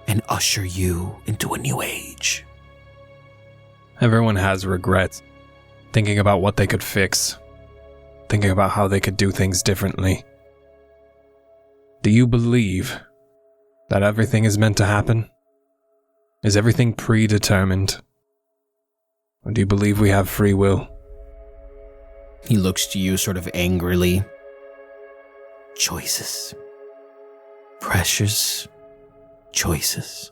and usher you into a new age. Everyone has regrets, thinking about what they could fix, thinking about how they could do things differently. Do you believe that everything is meant to happen? Is everything predetermined? Or do you believe we have free will? He looks to you sort of angrily. Choices. Precious choices.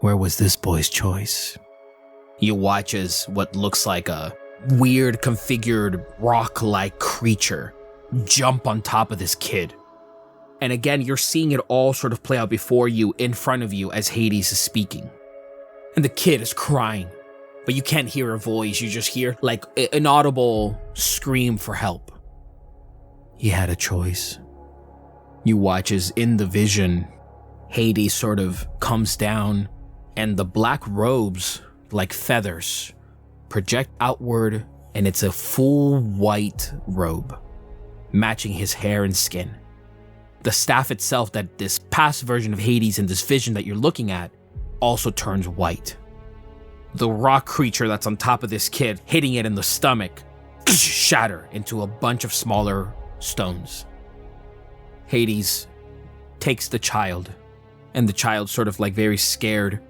Where was this boy's choice? You watch as what looks like a weird configured rock-like creature jump on top of this kid. And again, you're seeing it all sort of play out before you, in front of you, as Hades is speaking. And the kid is crying, but you can't hear a voice. You just hear like an audible scream for help. He had a choice. You watch as in the vision, Hades sort of comes down, and the black robes, like feathers, project outward, and it's a full white robe, matching his hair and skin. The staff itself, that this past version of Hades in this vision that you're looking at, also turns white. The rock creature that's on top of this kid, hitting it in the stomach, shatter into a bunch of smaller stones. Hades takes the child, and the child, sort of like very scared,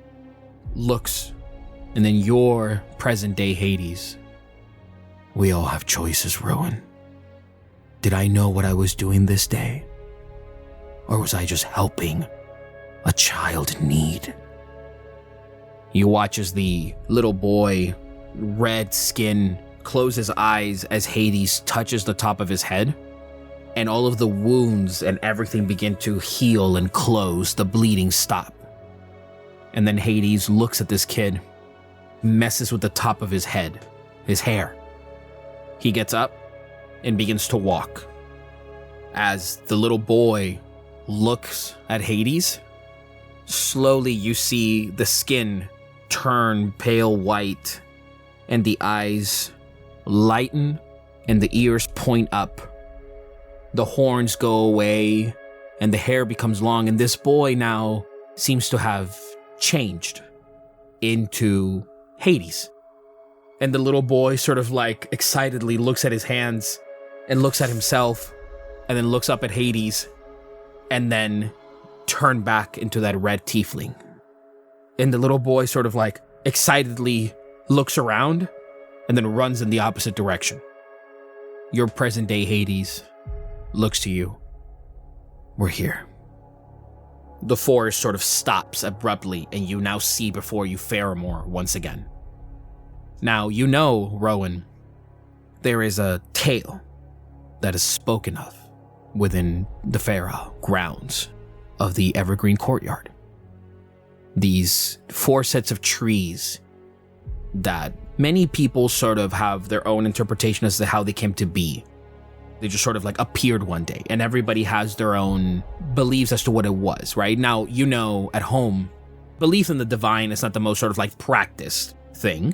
looks, and then your present day Hades. We all have choices, Rowan. Did I know what I was doing this day? Or was I just helping a child in need? You watch as the little boy, red skin, closes his eyes as Hades touches the top of his head, and all of the wounds and everything begin to heal and close, the bleeding stop. And then Hades looks at this kid, messes with the top of his head, his hair. He gets up and begins to walk. As the little boy looks at Hades, slowly you see the skin turn pale white, and the eyes lighten, and the ears point up. The horns go away, and the hair becomes long, and this boy now seems to have changed into Hades. And the little boy sort of like excitedly looks at his hands, and looks at himself, and then looks up at Hades, and then turn back into that red tiefling. And the little boy sort of like excitedly looks around and then runs in the opposite direction. Your present day Hades looks to you. We're here. The forest sort of stops abruptly, and you now see before you Faramore once again. Now, you know, Rowan, there is a tale that is spoken of within the Fairisle grounds of the Evergreen Courtyard. These 4 sets of trees that many people sort of have their own interpretation as to how they came to be. They just sort of like appeared one day, and everybody has their own beliefs as to what it was, right? Now, you know, at home, belief in the divine is not the most sort of like practiced thing,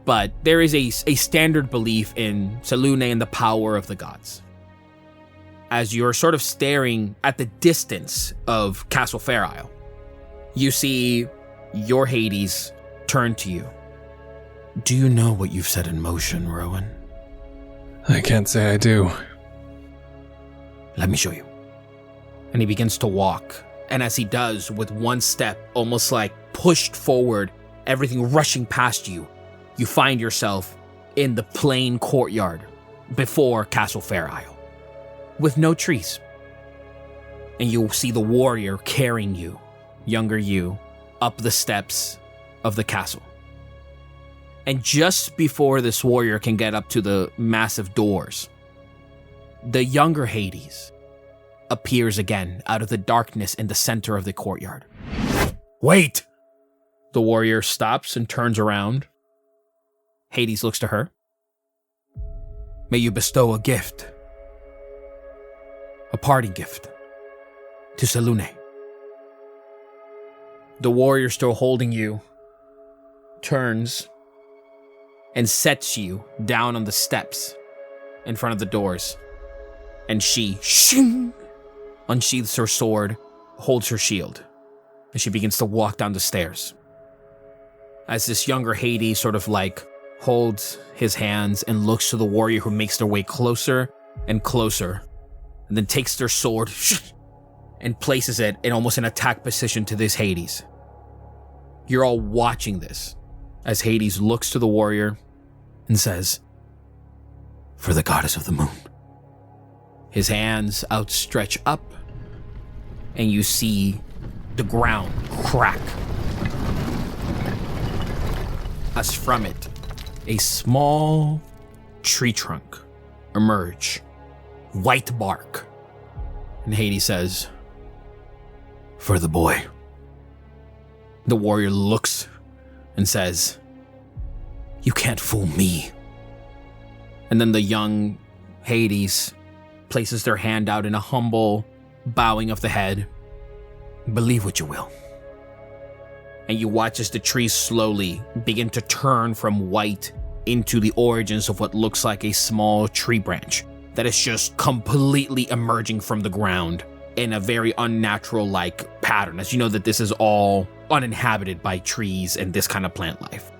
but there is a standard belief in Selûne and the power of the gods. As you're sort of staring at the distance of Castle Fairisle, you see your Hades turn to you. Do you know what you've set in motion, Rowan? I can't say I do. Let me show you. And he begins to walk. And as he does, with one step, almost like pushed forward, everything rushing past you, you find yourself in the plain courtyard before Castle Fairisle, with no trees. And you see the warrior carrying you, younger you, up the steps of the castle. And just before this warrior can get up to the massive doors, the younger Hades appears again out of the darkness in the center of the courtyard. Wait! The warrior stops and turns around. Hades looks to her. May you bestow a gift. A parting gift. To Selûne. The warrior, still holding you, turns and sets you down on the steps in front of the doors. And she, shing, unsheathes her sword, holds her shield, and she begins to walk down the stairs. As this younger Hades sort of like holds his hands and looks to the warrior, who makes their way closer and closer, and then takes their sword and places it in almost an attack position to this Hades. You're all watching this as Hades looks to the warrior and says, For the goddess of the moon. His hands outstretch up, and you see the ground crack as from it a small tree trunk emerge, white bark. And Hades says, For the boy. The warrior looks and says, You can't fool me. And then the young Hades places their hand out in a humble bowing of the head. Believe what you will. And you watch as the trees slowly begin to turn from white into the origins of what looks like a small tree branch that is just completely emerging from the ground in a very unnatural-like pattern, as you know that this is all uninhabited by trees and this kind of plant life.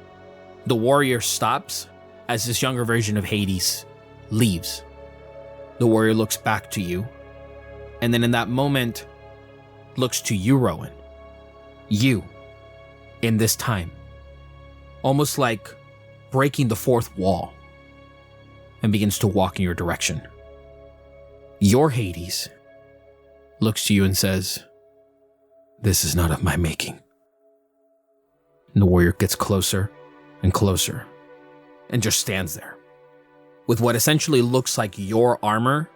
The warrior stops as this younger version of Hades leaves. The warrior looks back to you, and then in that moment, looks to you, Rowan. You, in this time, almost like breaking the fourth wall, and begins to walk in your direction. Your Hades looks to you and says, This is not of my making. And the warrior gets closer and closer, and just stands there, with what essentially looks like your armor,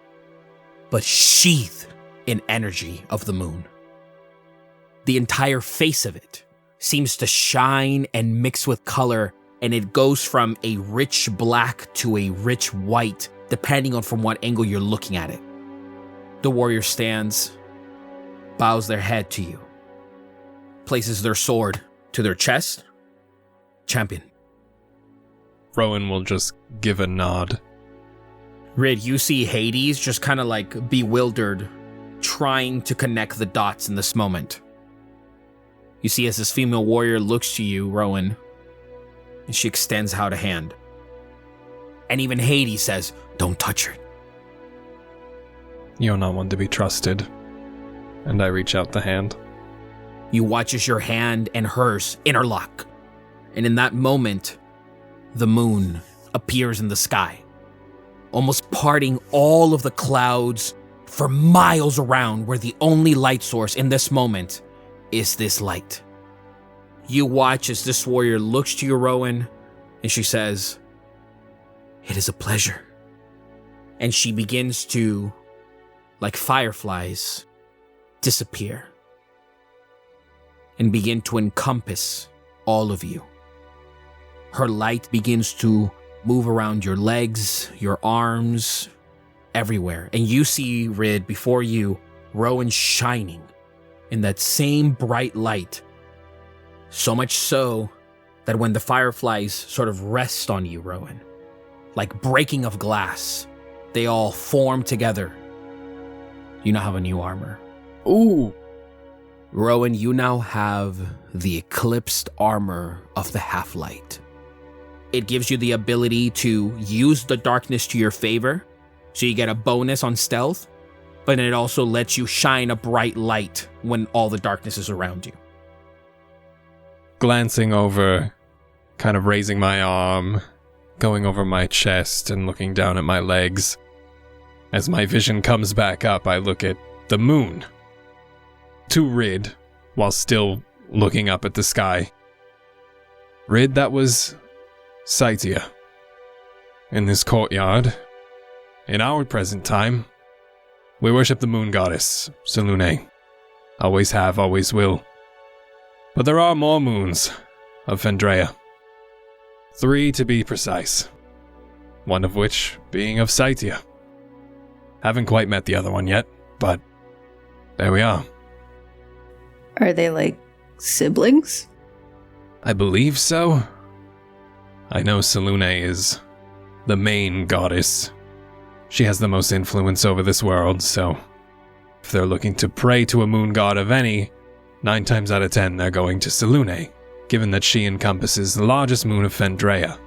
but sheathed in energy of the moon. The entire face of it seems to shine and mix with color, and it goes from a rich black to a rich white, depending on from what angle you're looking at it. The warrior stands, bows their head to you, places their sword to their chest. Champion. Rowan will just give a nod. Rid, you see Hades just kind of like bewildered, trying to connect the dots in this moment. You see as this female warrior looks to you, Rowan, and she extends out a hand. And even Hades says, Don't touch her. You're not one to be trusted. And I reach out the hand. You watch as your hand and hers interlock. And in that moment, the moon appears in the sky, almost parting all of the clouds for miles around, where the only light source in this moment is this light. You watch as this warrior looks to you, Rowan, and she says, It is a pleasure. And she begins to, like fireflies, disappear and begin to encompass all of you. Her light begins to move around your legs, your arms, everywhere. And you see, Rid, before you, Rowan shining in that same bright light So much so that when the fireflies sort of rest on you, Rowan, like breaking of glass, they all form together. You now have a new armor. Ooh. Rowan, you now have the eclipsed armor of the Half-Light. It gives you the ability to use the darkness to your favor, so you get a bonus on stealth, but it also lets you shine a bright light when all the darkness is around you. Glancing over, kind of raising my arm, going over my chest and looking down at my legs. As my vision comes back up, I look at the moon. To Rid, while still looking up at the sky. Rid, that was Saitia. In this courtyard, in our present time, we worship the moon goddess, Selune. Always have, always will. But there are more moons of Fendraeya. 3 to be precise. One of which being of Saitia. Haven't quite met the other one yet, but there we are. Are they like siblings? I believe so. I know Selune is the main goddess. She has the most influence over this world, so if they're looking to pray to a moon god of any, 9 times out of 10 they're going to Selune, given that she encompasses the largest moon of Fendraeya.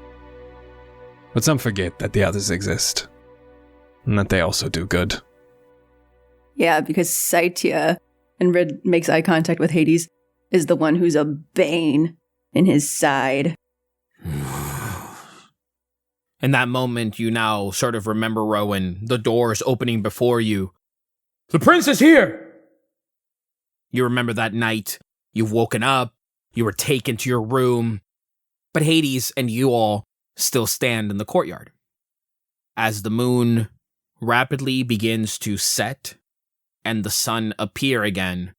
But some forget that the others exist, and that they also do good. Yeah, because Saitia, and Red makes eye contact with Hades, is the one who's a bane in his side. In that moment, you now sort of remember, Rowan, the doors opening before you. The prince is here! You remember that night. You've woken up. You were taken to your room. But Hades and you all still stand in the courtyard. As the moon rapidly begins to set and the sun appear again,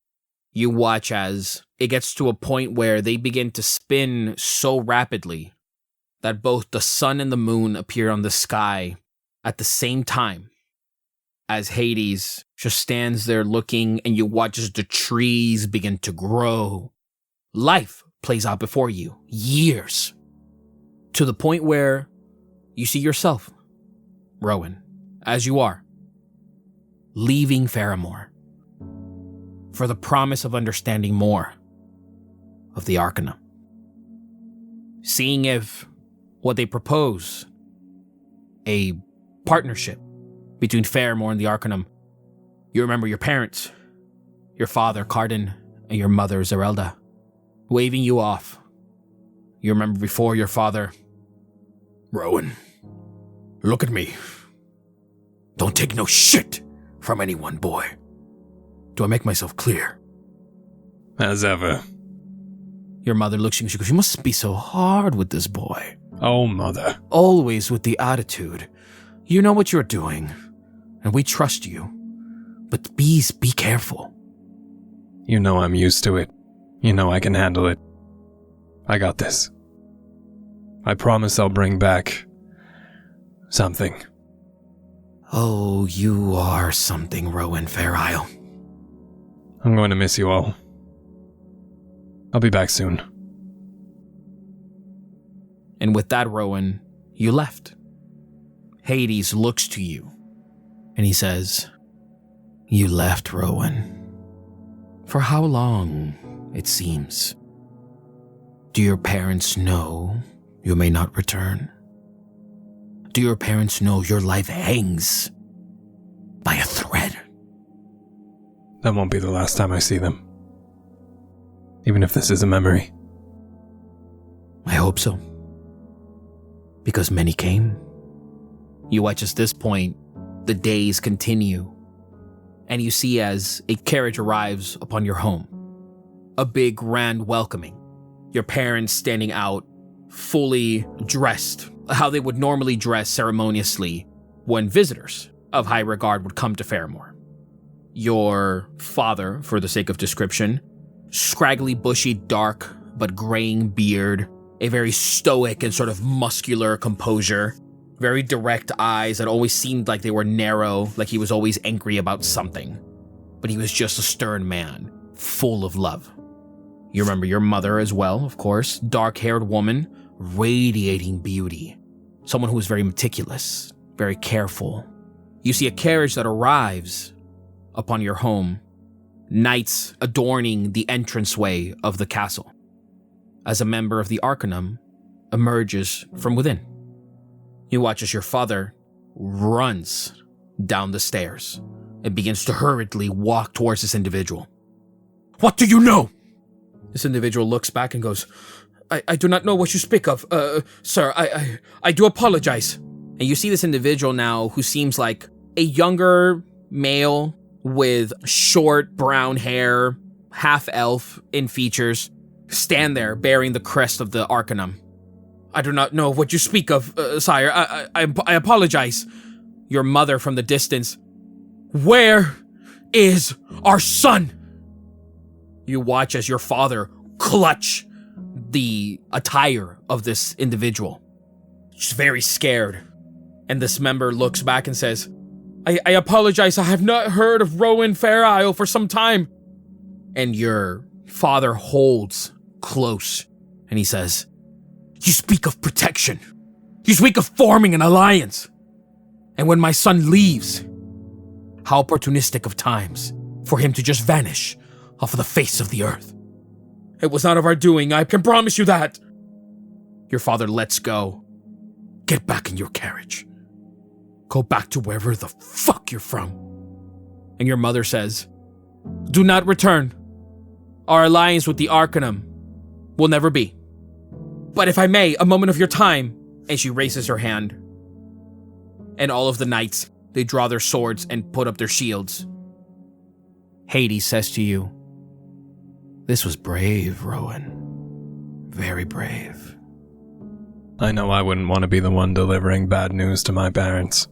you watch as it gets to a point where they begin to spin so rapidly that both the sun and the moon appear on the sky at the same time. As Hades just stands there looking, and you watch as the trees begin to grow. Life plays out before you, years. To the point where you see yourself, Rowan, as you are, leaving Faramore for the promise of understanding more of the Arcanum. Seeing if what they propose, a partnership between Faramore and the Arcanum. You remember your parents, your father, Cardin, and your mother, Zerelda, waving you off. You remember before your father, Rowan, look at me. Don't take no shit from anyone, boy. Do I make myself clear? As ever. Your mother looks at you and she goes, you must be so hard with this boy. Oh, mother. Always with the attitude. You know what you're doing, and we trust you. But bees, be careful. You know I'm used to it. You know I can handle it. I got this. I promise I'll bring back something. Oh, you are something, Rowan Fairisle. I'm going to miss you all. I'll be back soon. And with that, Rowan, you left. Hades looks to you, and he says, you left, Rowan. For how long, it seems? Do your parents know you may not return? Do your parents know your life hangs by a thread? That won't be the last time I see them. Even if this is a memory. I hope so. Because many came. You watch at this point, the days continue, and you see as a carriage arrives upon your home. A big grand welcoming. Your parents standing out, fully dressed, how they would normally dress ceremoniously when visitors of high regard would come to Faramore. Your father, for the sake of description, scraggly, bushy, dark, but graying beard, a very stoic and sort of muscular composure, very direct eyes that always seemed like they were narrow, like he was always angry about something. But he was just a stern man, full of love. You remember your mother as well, of course. Dark-haired woman, radiating beauty. Someone who was very meticulous, very careful. You see a carriage that arrives upon your home. Knights adorning the entranceway of the castle. As a member of the Arcanum emerges from within. You watch as your father runs down the stairs and begins to hurriedly walk towards this individual. "What do you know?" This individual looks back and goes, I do not know what you speak of. Sir, I do apologize. And you see this individual now who seems like a younger male with short brown hair, half elf in features, stand there bearing the crest of the Arcanum. "I do not know what you speak of, sire. I apologize." Your mother from the distance. "Where is our son?" You watch as your father clutch the attire of this individual. She's very scared. And this member looks back and says, I apologize, I have not heard of Rowan Fairisle for some time. And your father holds close and he says, "You speak of protection. You speak of forming an alliance. And when my son leaves, how opportunistic of times for him to just vanish off of the face of the earth. It was not of our doing, I can promise you that." Your father lets go. "Get back in your carriage. Go back to wherever the fuck you're from." And your mother says, "Do not return. Our alliance with the Arcanum will never be. But if I may, a moment of your time." And she raises her hand. And all of the knights, they draw their swords and put up their shields. Hades says to you, "This was brave, Rowan. Very brave." I know I wouldn't want to be the one delivering bad news to my parents.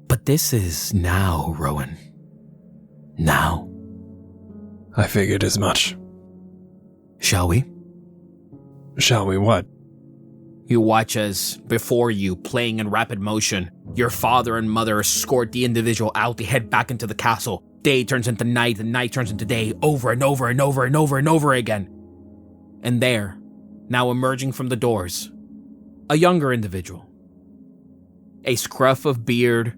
But this is now, Rowan. Now. I figured as much. Shall we? Shall we what? You watch as, before you, playing in rapid motion, your father and mother escort the individual out. They head back into the castle. Day turns into night, and night turns into day, over and over and over and over and over again. And there, now emerging from the doors, a younger individual. A scruff of beard,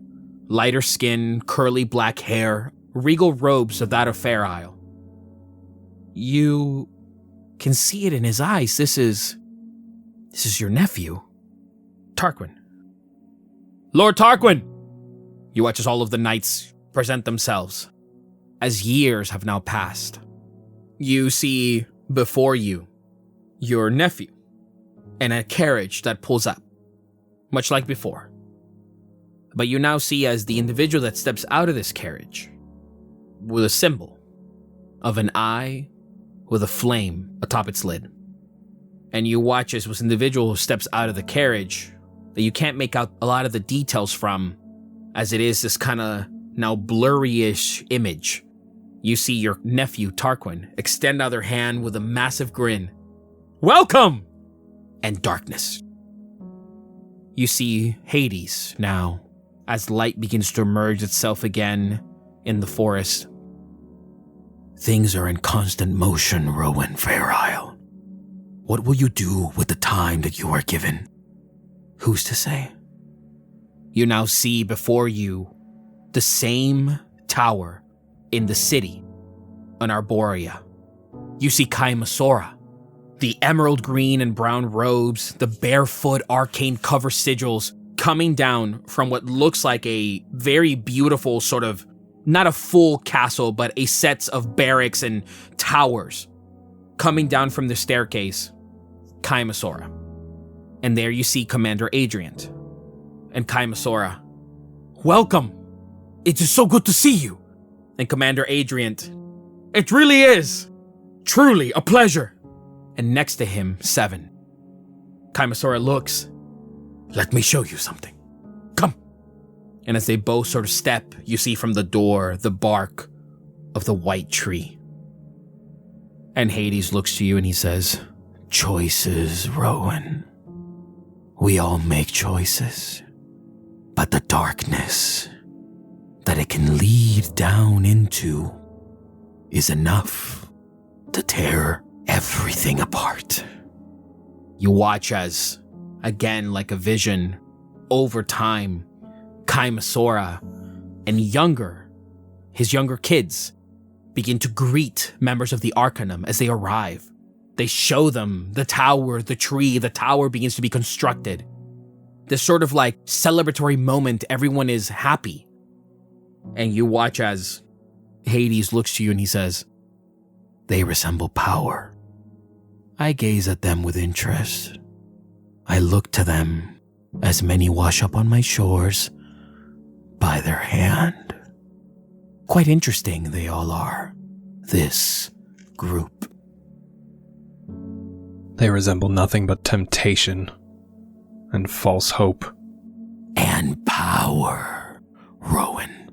lighter skin, curly black hair, regal robes of that of Fairisle. You can see it in his eyes. This is your nephew, Tarquin. "Lord Tarquin!" You watch as all of the knights present themselves. As years have now passed, you see before you your nephew in a carriage that pulls up, much like before. But you now see as the individual that steps out of this carriage with a symbol of an eye with a flame atop its lid. And you watch as this individual who steps out of the carriage that you can't make out a lot of the details from, as it is this kind of now blurry-ish image. You see your nephew, Tarquin, extend out their hand with a massive grin. "Welcome!" And darkness. You see Hades now, as light begins to emerge itself again in the forest. Things are in constant motion, Rowan Fairisle. What will you do with the time that you are given? Who's to say? You now see before you the same tower in the city, in Arborea. You see Kaimasora, the emerald green and brown robes, the barefoot arcane cover sigils coming down from what looks like a very beautiful sort of, not a full castle, but a set of barracks and towers coming down from the staircase, Kaimasora. And there you see Commander Adrian. And Kaimasora, "Welcome! It is so good to see you!" And Commander Adrian, "It really is! Truly a pleasure!" And next to him, Seven. Kaimasora looks, "Let me show you something. Come." And as they both sort of step, you see from the door the bark of the white tree. And Hades looks to you and he says, Choices, Rowan. We all make choices. But the darkness that it can lead down into is enough to tear everything apart. You watch as, again, like a vision, over time, Kaimasora and his younger kids, begin to greet members of the Arcanum as they arrive. They show them the tower, the tree, the tower begins to be constructed. This sort of like celebratory moment, everyone is happy. And you watch as Hades looks to you and he says, They resemble power. I gaze at them with interest. I look to them as many wash up on my shores by their hand. Quite interesting they all are, this group. They resemble nothing but temptation and false hope. And power, Rowan.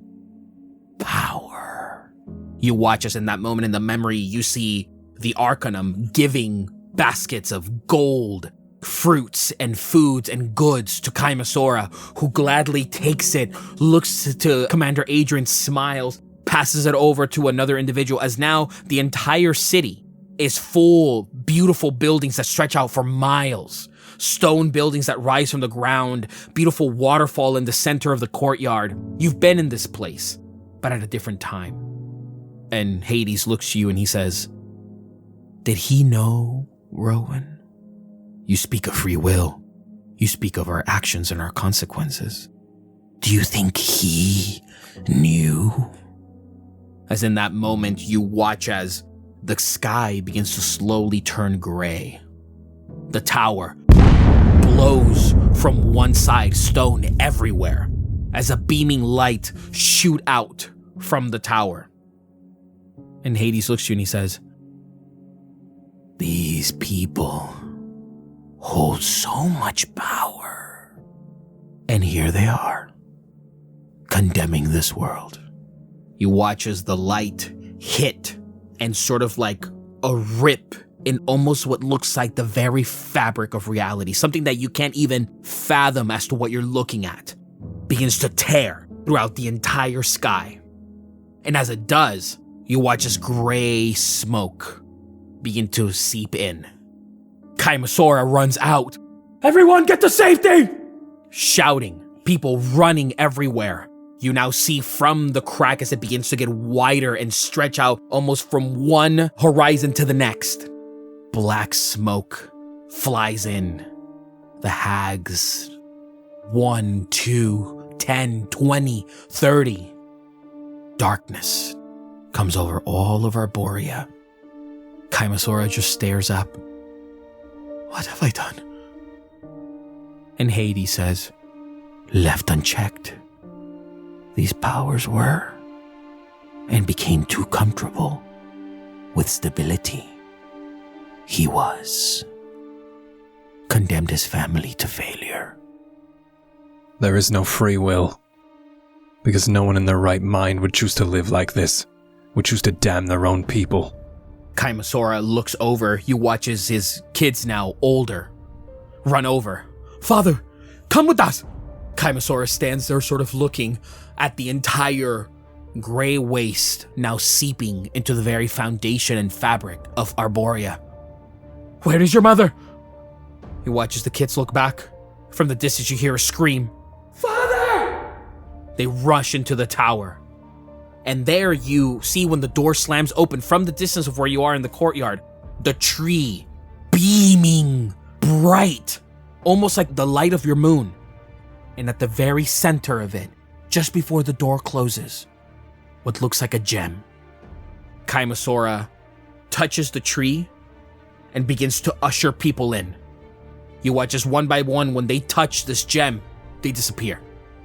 Power. You watch as in that moment in the memory, you see the Arcanum giving baskets of gold, fruits and foods and goods to Kaimasora, who gladly takes it, looks to Commander Adrian, smiles, passes it over to another individual, as now the entire city is full, beautiful buildings that stretch out for miles. Stone buildings that rise from the ground, beautiful waterfall in the center of the courtyard. You've been in this place, but at a different time. And Hades looks to you and he says, Did he know, Rowan? You speak of free will. You speak of our actions and our consequences. Do you think he knew? As in that moment, you watch as the sky begins to slowly turn gray. The tower blows from one side, stone everywhere, as a beaming light shoot out from the tower. And Hades looks at you and he says, These people hold so much power. And here they are, condemning this world. You watch as the light hit and sort of like a rip in almost what looks like the very fabric of reality, something that you can't even fathom as to what you're looking at, begins to tear throughout the entire sky. And as it does, you watch as gray smoke begin to seep in. Kaimasora runs out. Everyone get to safety! Shouting, people running everywhere. You now see from the crack as it begins to get wider and stretch out almost from one horizon to the next. Black smoke flies in. The hags. 1, 2, 10, 20, 30. Darkness comes over all of Arborea. Kaimasora just stares up. What have I done? And Hades says, Left unchecked. These powers were, and became too comfortable with stability. He was. Condemned his family to failure. There is no free will, because no one in their right mind would choose to live like this, would choose to damn their own people. Kaimasora looks over. You watch as his kids, now older, run over. Father, come with us! Kaimasora stands there sort of looking at the entire gray waste now seeping into the very foundation and fabric of Arborea. Where is your mother? He watches the kids look back. From the distance you hear a scream. Father! They rush into the tower. And there you see when the door slams open from the distance of where you are in the courtyard, the tree beaming bright, almost like the light of your moon. And at the very center of it, just before the door closes, what looks like a gem. Kaimasora touches the tree and begins to usher people in. You watch as one by one, when they touch this gem, they disappear.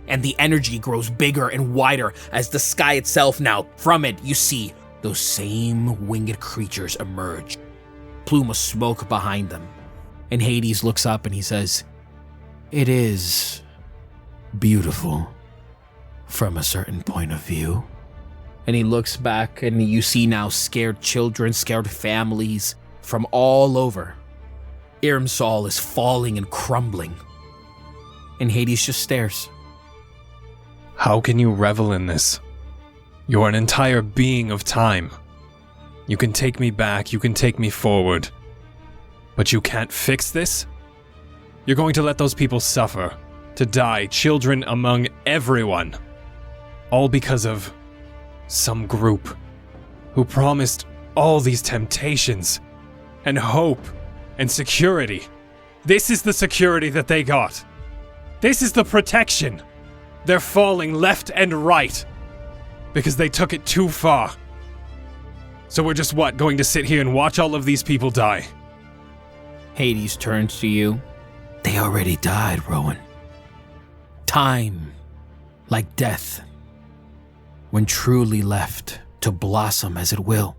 And the energy grows bigger and wider as the sky itself now, from it, you see those same winged creatures emerge. Plume of smoke behind them. And Hades looks up and he says, It is beautiful from a certain point of view. And he looks back and you see now scared children, scared families from all over. Irmsal is falling and crumbling. And Hades just stares. How can you revel in this? You're an entire being of time. You can take me back, you can take me forward. But you can't fix this? You're going to let those people suffer, to die, children among everyone. All because of some group who promised all these temptations and hope and security. This is the security that they got. This is the protection. They're falling left and right because they took it too far. So we're just going to sit here and watch all of these people die? Hades turns to you. They already died, Rowan. Time, like death, when truly left to blossom as it will,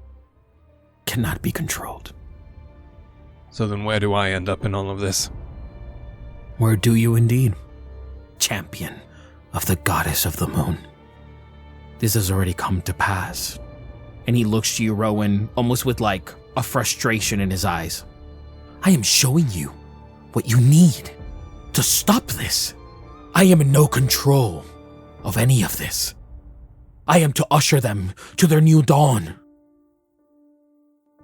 cannot be controlled. So then where do I end up in all of this? Where do you indeed? Champion of the goddess of the moon. This has already come to pass. And he looks to you, Rowan, almost with like a frustration in his eyes. I am showing you what you need to stop this. I am in no control of any of this. I am to usher them to their new dawn,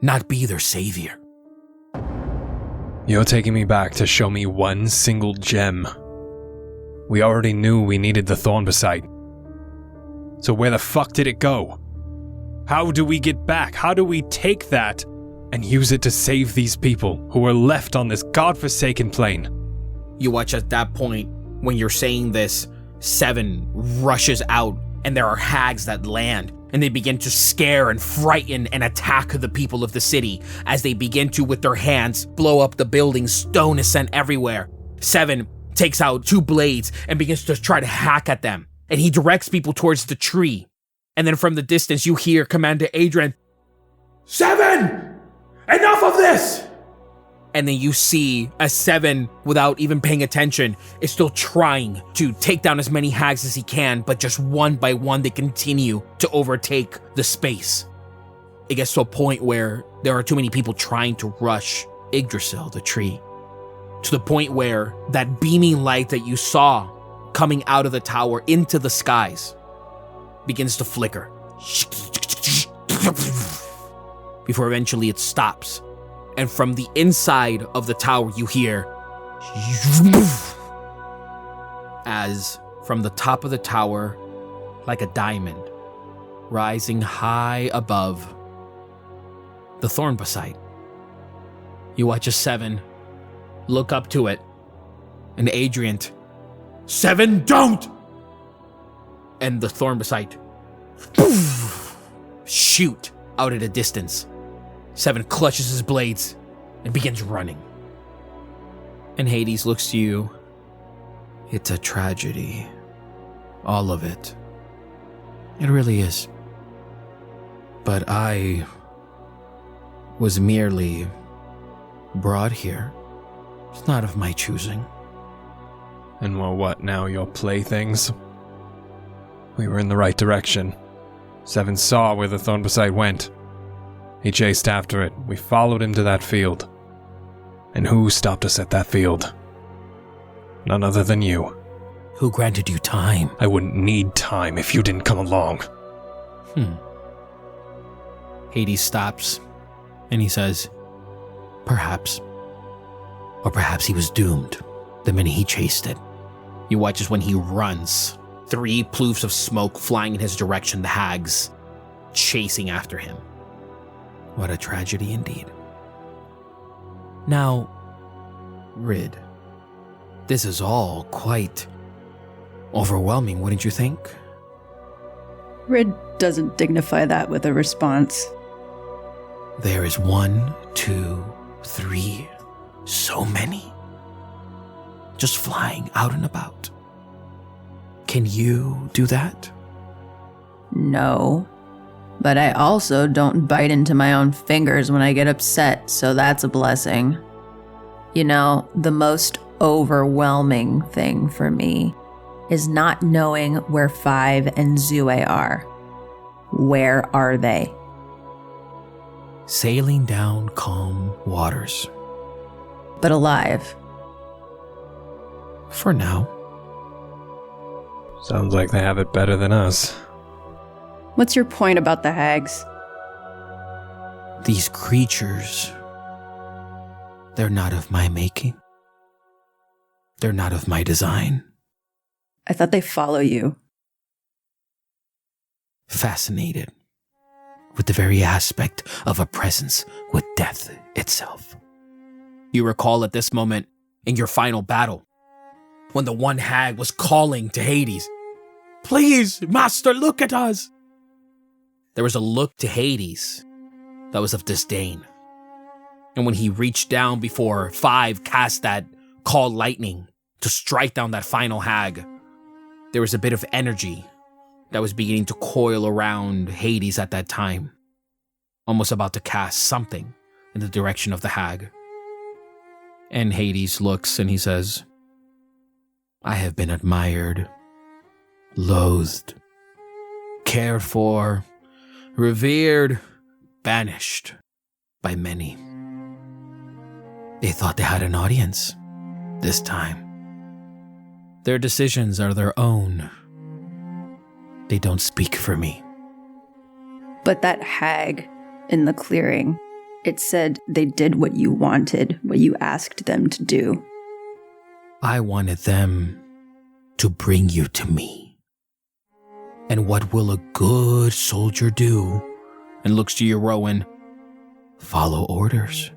not be their savior. You're taking me back to show me one single gem. We already knew we needed the thorn beside. So where the fuck did it go? How do we get back? How do we take that and use it to save these people who are left on this godforsaken plane? You watch at that point, when you're saying this, Seven rushes out, and there are hags that land, and they begin to scare and frighten and attack the people of the city as they begin to, with their hands, blow up the buildings. Stone is sent everywhere. Seven takes out 2 blades and begins to try to hack at them, and he directs people towards the tree. And then from the distance, you hear Commander Adrian, "Seven! Enough of this!" And then you see as Seven, without even paying attention, is still trying to take down as many hags as he can, but just one by one, they continue to overtake the space. It gets to a point where there are too many people trying to rush Yggdrasil, the tree, to the point where that beaming light that you saw coming out of the tower into the skies begins to flicker, before eventually it stops. And from the inside of the tower, you hear, as from the top of the tower, like a diamond, rising high above the thorn beside. You watch a Seven look up to it, and Adrian, "Seven, don't!" And the thorn beside shoot out at a distance. Seven clutches his blades and begins running. And Hades looks to you. It's a tragedy. All of it. It really is. But I was merely brought here. It's not of my choosing. And well, what now, your playthings? We were in the right direction. Seven saw where the thorn beside went. He chased after it. We followed him to that field. And who stopped us at that field? None other than you. Who granted you time? I wouldn't need time if you didn't come along. Hades stops, and he says, Perhaps. Or perhaps he was doomed the minute he chased it. You watch as when he runs, 3 ploufs of smoke flying in his direction, the hags chasing after him. What a tragedy indeed. Now, Rid, this is all quite overwhelming, wouldn't you think? Rid doesn't dignify that with a response. There is 1, 2, 3, so many. Just flying out and about. Can you do that? No. But I also don't bite into my own fingers when I get upset, so that's a blessing. You know, the most overwhelming thing for me is not knowing where Five and Zue are. Where are they? Sailing down calm waters. But alive. For now. Sounds like they have it better than us. What's your point about the hags? These creatures, they're not of my making. They're not of my design. I thought they follow you. Fascinated with the very aspect of a presence with death itself. You recall at this moment in your final battle, when the one hag was calling to Hades, "Please, Master, look at us!" There was a look to Hades that was of disdain. And when he reached down before 5 cast that call lightning to strike down that final hag, there was a bit of energy that was beginning to coil around Hades at that time, almost about to cast something in the direction of the hag. And Hades looks and he says, I have been admired, loathed, cared for, revered, banished by many. They thought they had an audience this time. Their decisions are their own. They don't speak for me. But that hag in the clearing, it said they did what you wanted, what you asked them to do. I wanted them to bring you to me. And what will a good soldier do? and looks to you, Rowan. Follow orders.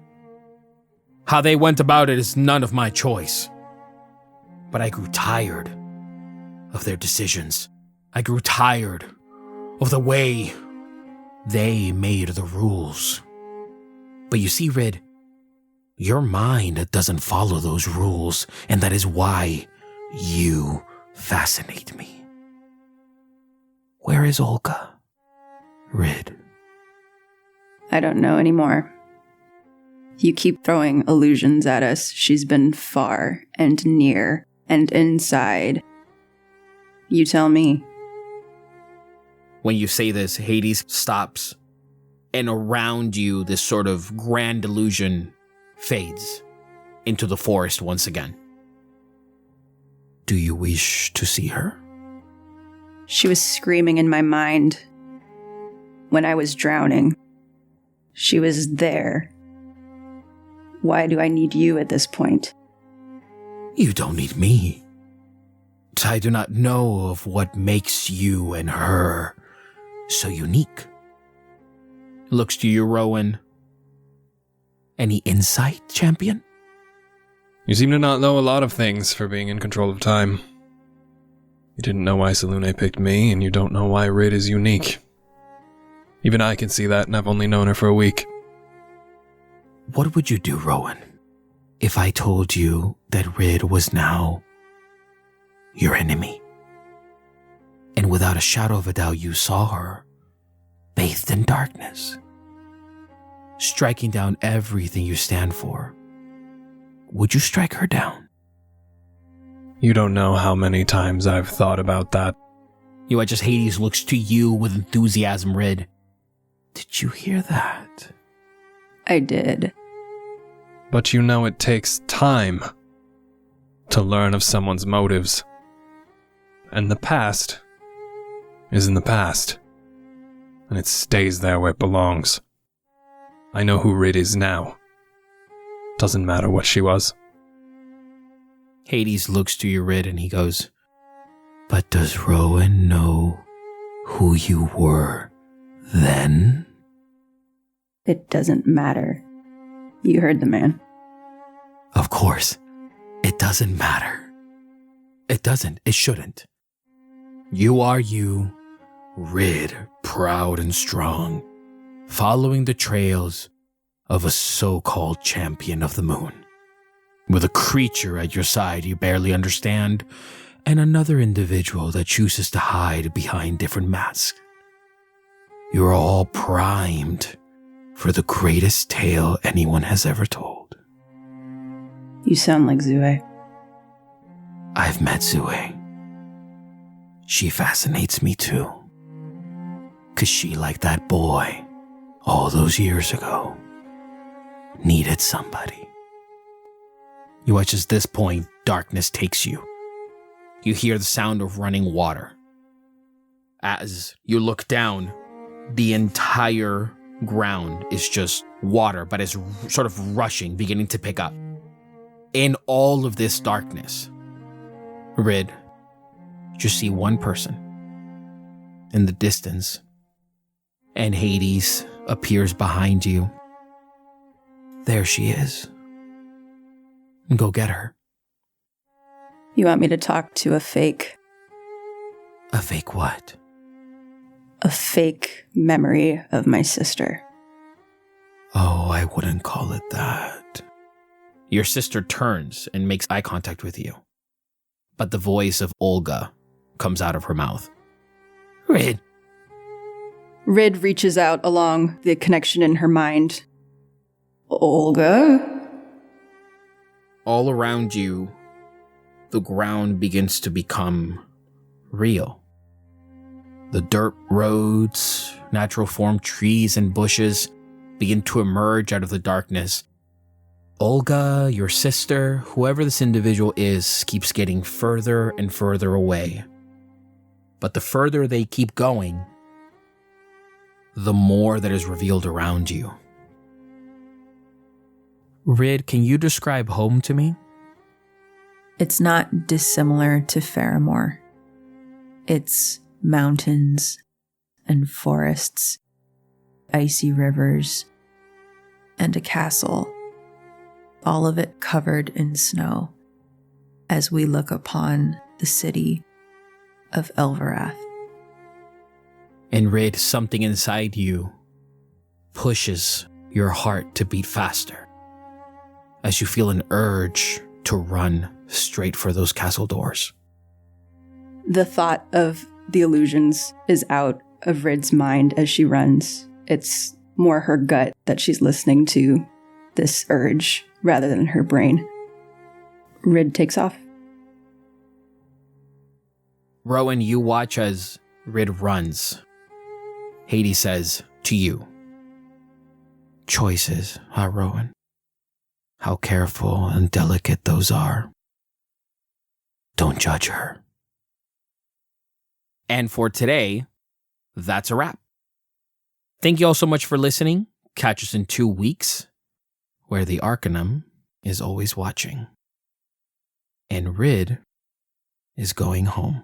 How they went about it is none of my choice. But I grew tired of their decisions. I grew tired of the way they made the rules. But you see, Rid, your mind doesn't follow those rules, and that is why you fascinate me. Where is Olga? Rid. I don't know anymore. You keep throwing illusions at us. She's been far and near and inside. You tell me. When you say this, Hades stops, and around you, this sort of grand illusion fades into the forest once again. Do you wish to see her? She was screaming in my mind when I was drowning. She was there. Why do I need you at this point? You don't need me. I do not know of what makes you and her so unique. Looks to you, Rowan. Any insight, champion? You seem to not know a lot of things for being in control of time. You didn't know why Selune picked me, and you don't know why Rid is unique. Even I can see that, and I've only known her for a week. What would you do, Rowan, if I told you that Rid was now your enemy? And without a shadow of a doubt, you saw her bathed in darkness, striking down everything you stand for. Would you strike her down? You don't know how many times I've thought about that. Just Hades looks to you with enthusiasm, Rid. Did you hear that? I did. But you know it takes time to learn of someone's motives. And the past is in the past. And it stays there where it belongs. I know who Rid is now. Doesn't matter what she was. Hades looks to you, Rid, and he goes, but does Rowan know who you were then? It doesn't matter. You heard the man. Of course. It doesn't matter. It doesn't. It shouldn't. You are you, Rid, proud and strong, following the trails of a so-called champion of the moon, with a creature at your side you barely understand, and another individual that chooses to hide behind different masks. You're all primed for the greatest tale anyone has ever told. You sound like Zue. I've met Zue. She fascinates me too. 'Cause she, like that boy, all those years ago, needed somebody. You watch as this point, darkness takes you. You hear the sound of running water. As you look down, the entire ground is just water, but it's sort of rushing, beginning to pick up. In all of this darkness, Rid, you just see one person in the distance, and Hades appears behind you. There she is. Go get her. You want me to talk to a fake? A fake what? A fake memory of my sister. Oh, I wouldn't call it that. Your sister turns and makes eye contact with you, but the voice of Olga comes out of her mouth. Rid. Rid reaches out along the connection in her mind. Olga? All around you, the ground begins to become real. The dirt roads, natural form trees and bushes begin to emerge out of the darkness. Olga, your sister, whoever this individual is, keeps getting further and further away. But the further they keep going, the more that is revealed around you. Rid, can you describe home to me? It's not dissimilar to Faramore. It's mountains and forests, icy rivers, and a castle, all of it covered in snow, as we look upon the city of Elverath. And Rid, something inside you pushes your heart to beat faster as you feel an urge to run straight for those castle doors. The thought of the illusions is out of Rid's mind as she runs. It's more her gut that she's listening to this urge rather than her brain. Rid takes off. Rowan, you watch as Rid runs. Hades says to you, "Choices, huh, Rowan? How careful and delicate those are. Don't judge her." And for today, that's a wrap. Thank you all so much for listening. Catch us in 2 weeks, where the Arcanum is always watching. And Rid is going home.